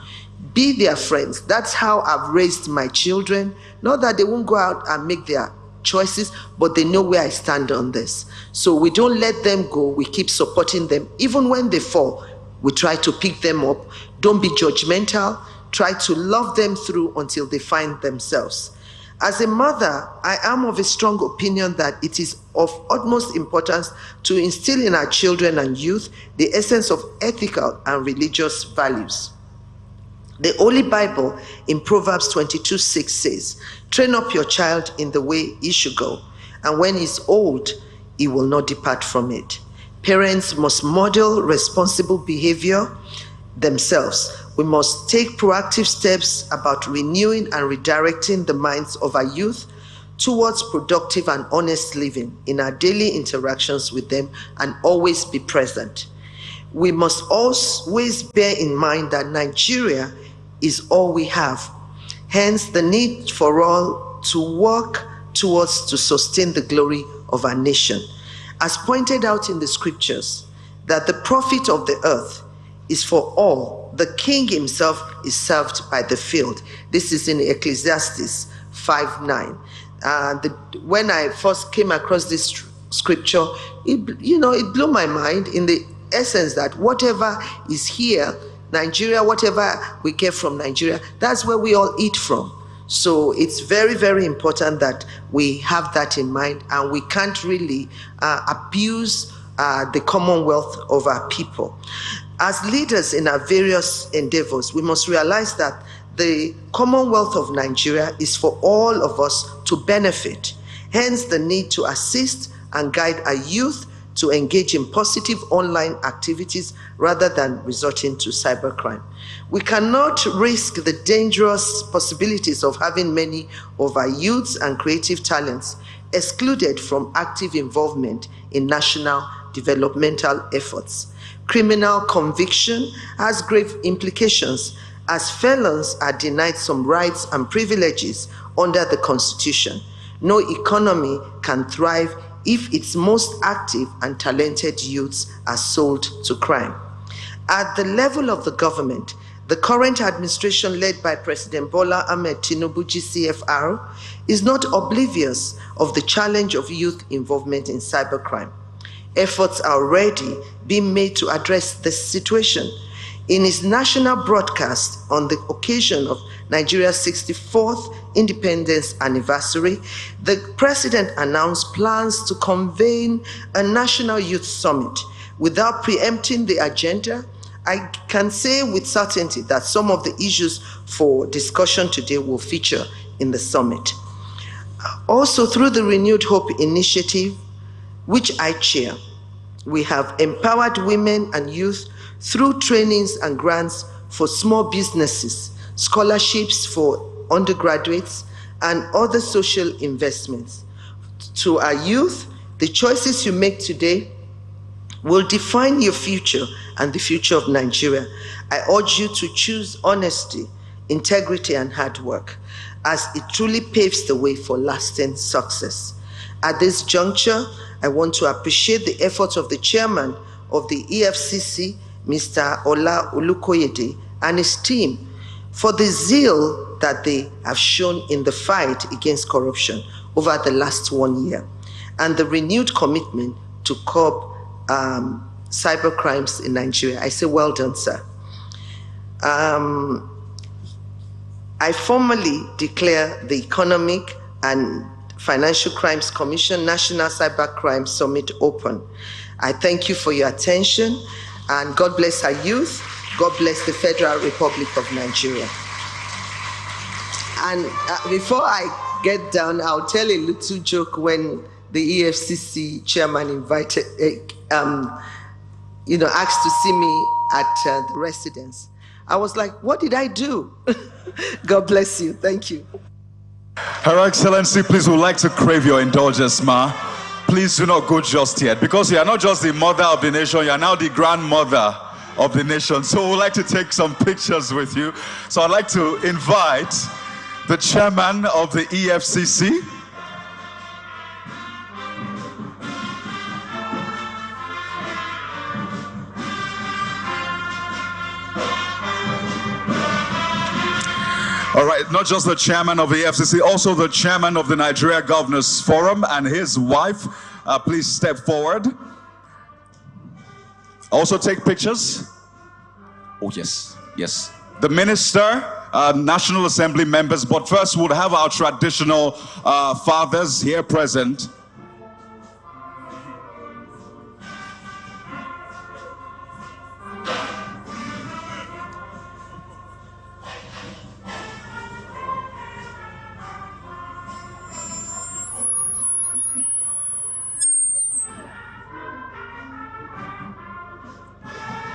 Be their friends. That's how I've raised my children. Not that they won't go out and make their choices, but they know where I stand on this. So we don't let them go. We keep supporting them. Even when they fall, we try to pick them up. Don't be judgmental. Try to love them through until they find themselves. As a mother, I am of a strong opinion that it is of utmost importance to instill in our children and youth the essence of ethical and religious values. The Holy Bible in Proverbs 22:6 says, "Train up your child in the way he should go, and when he's old, he will not depart from it." Parents must model responsible behavior themselves. We must take proactive steps about renewing and redirecting the minds of our youth towards productive and honest living in our daily interactions with them, and always be present. We must always bear in mind that Nigeria is all we have. Hence, the need for all to work towards to sustain the glory of our nation. As pointed out in the scriptures, that the profit of the earth is for all. The king himself is served by the field. This is in Ecclesiastes 5:9. When I first came across this scripture, it blew my mind in the essence that whatever is here, Nigeria, whatever we get from Nigeria, that's where we all eat from. So it's very, very important that we have that in mind, and we can't really abuse the commonwealth of our people. As leaders in our various endeavors, we must realize that the Commonwealth of Nigeria is for all of us to benefit. Hence the need to assist and guide our youth to engage in positive online activities rather than resorting to cybercrime. We cannot risk the dangerous possibilities of having many of our youths and creative talents excluded from active involvement in national developmental efforts. Criminal conviction has grave implications, as felons are denied some rights and privileges under the Constitution. No economy can thrive if its most active and talented youths are sold to crime. At the level of the government, the current administration led by President Bola Ahmed Tinubu GCFR is not oblivious of the challenge of youth involvement in cybercrime. Efforts are already being made to address this situation. In his national broadcast on the occasion of Nigeria's 64th independence anniversary, the president announced plans to convene a national youth summit. Without preempting the agenda, I can say with certainty that some of the issues for discussion today will feature in the summit. Also, through the Renewed Hope Initiative, which I chair, we have empowered women and youth through trainings and grants for small businesses, scholarships for undergraduates, and other social investments. To our youth, The choices you make today will define your future and the future of Nigeria. I urge you to choose honesty, integrity, and hard work, as it truly paves the way for lasting success. At this juncture, I want to appreciate the efforts of the chairman of the EFCC, Mr. Ola Olukoyede, and his team for the zeal that they have shown in the fight against corruption over the last 1 year, and the renewed commitment to curb cyber crimes in Nigeria. I say well done, sir. I formally declare the Economic and Financial Crimes Commission National Cybercrime Summit open. I thank you for your attention, and God bless our youth. God bless the Federal Republic of Nigeria. And before I get down, I'll tell a little joke when the EFCC chairman invited, asked to see me at the residence. I was like, what did I do? God bless you. Thank you. Her Excellency, please, would like to crave your indulgence, ma. Please do not go just yet, because you are not just the mother of the nation, you are now the grandmother of the nation. So we'd like to take some pictures with you. So I'd like to invite the chairman of the EFCC, all right, not just the chairman of the EFCC, also the chairman of the Nigeria Governors Forum and his wife. Please step forward. Also take pictures. Oh, yes, yes. The minister, National Assembly members, but first we'll have our traditional fathers here present.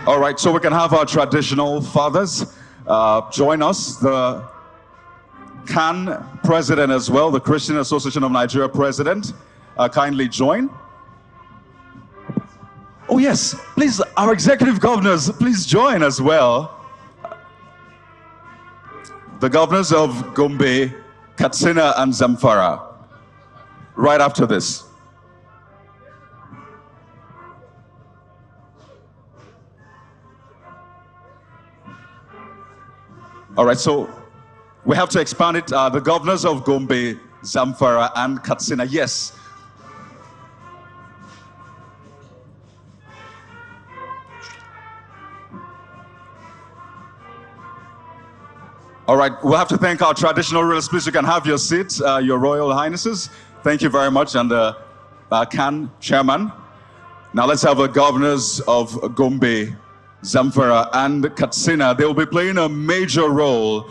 All right, so we can have our traditional fathers join us. The CAN president as well, the Christian Association of Nigeria president, kindly join. Oh yes, please, our executive governors, please join as well. The governors of Gombe, Katsina, and Zamfara, right after this. All right, so we have to expand it. The governors of Gombe, Zamfara, and Katsina, yes. All right, we'll have to thank our traditional rulers. Please, you can have your seats, your royal highnesses. Thank you very much, and the CAN chairman. Now let's have the governors of Gombe, Zamfara, and Katsina. They will be playing a major role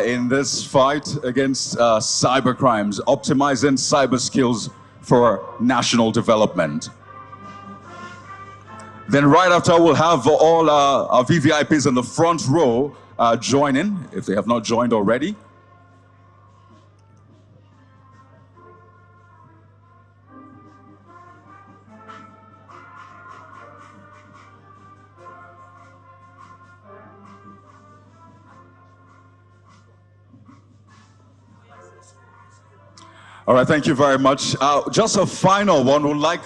in this fight against cyber crimes, optimizing cyber skills for national development. Then right after, we'll have all our VVIPs in the front row join in, if they have not joined already. All right, thank you very much. Just a final one. Would like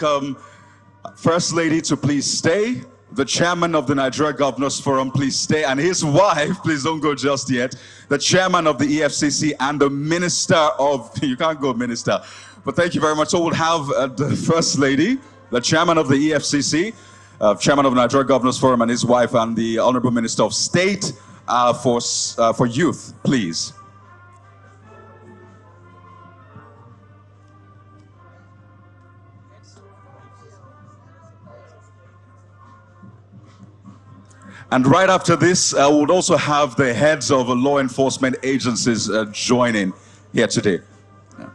First Lady to please stay. The chairman of the Nigeria Governors Forum, please stay. And his wife, please don't go just yet. The chairman of the EFCC and the minister of, you can't go minister, but thank you very much. So we'll have the First Lady, the chairman of the EFCC, chairman of the Nigeria Governors Forum and his wife, and the Honorable Minister of State for Youth, please. And right after this, we'll also have the heads of law enforcement agencies joining here today. Yeah.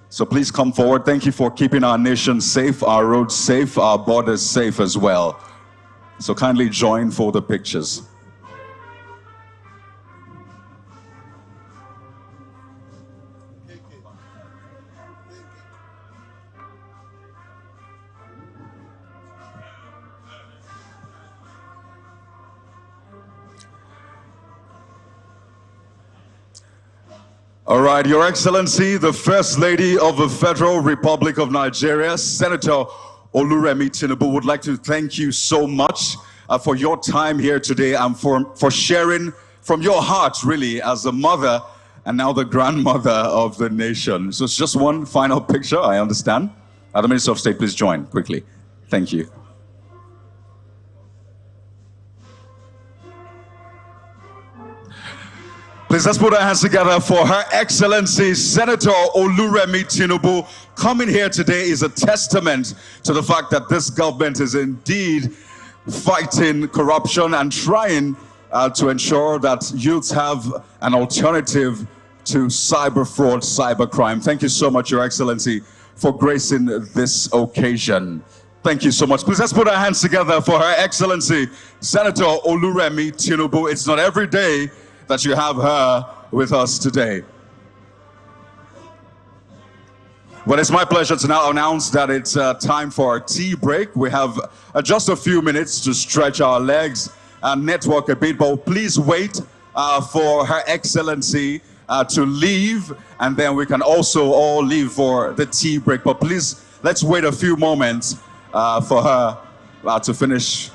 So please come forward. Thank you for keeping our nation safe, our roads safe, our borders safe as well. So kindly join for the pictures. All right, Your Excellency, the First Lady of the Federal Republic of Nigeria, Senator Oluremi Tinubu, would like to thank you so much for your time here today and for sharing from your heart, really, as the mother and now the grandmother of the nation. So it's just one final picture, I understand. The Minister of State, please join quickly. Thank you. Please let's put our hands together for Her Excellency Senator Oluremi Tinubu. Coming here today is a testament to the fact that this government is indeed fighting corruption and trying to ensure that youths have an alternative to cyber fraud, cybercrime. Thank you so much, Your Excellency, for gracing this occasion. Thank you so much. Please let's put our hands together for Her Excellency Senator Oluremi Tinubu. It's not every day that you have her with us today. Well, it's my pleasure to now announce that it's time for our tea break. We have just a few minutes to stretch our legs and network a bit, but please wait for Her Excellency to leave, and then we can also all leave for the tea break. But please, let's wait a few moments for her to finish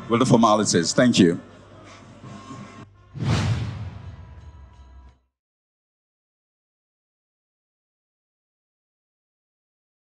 with the formalities. Thank you.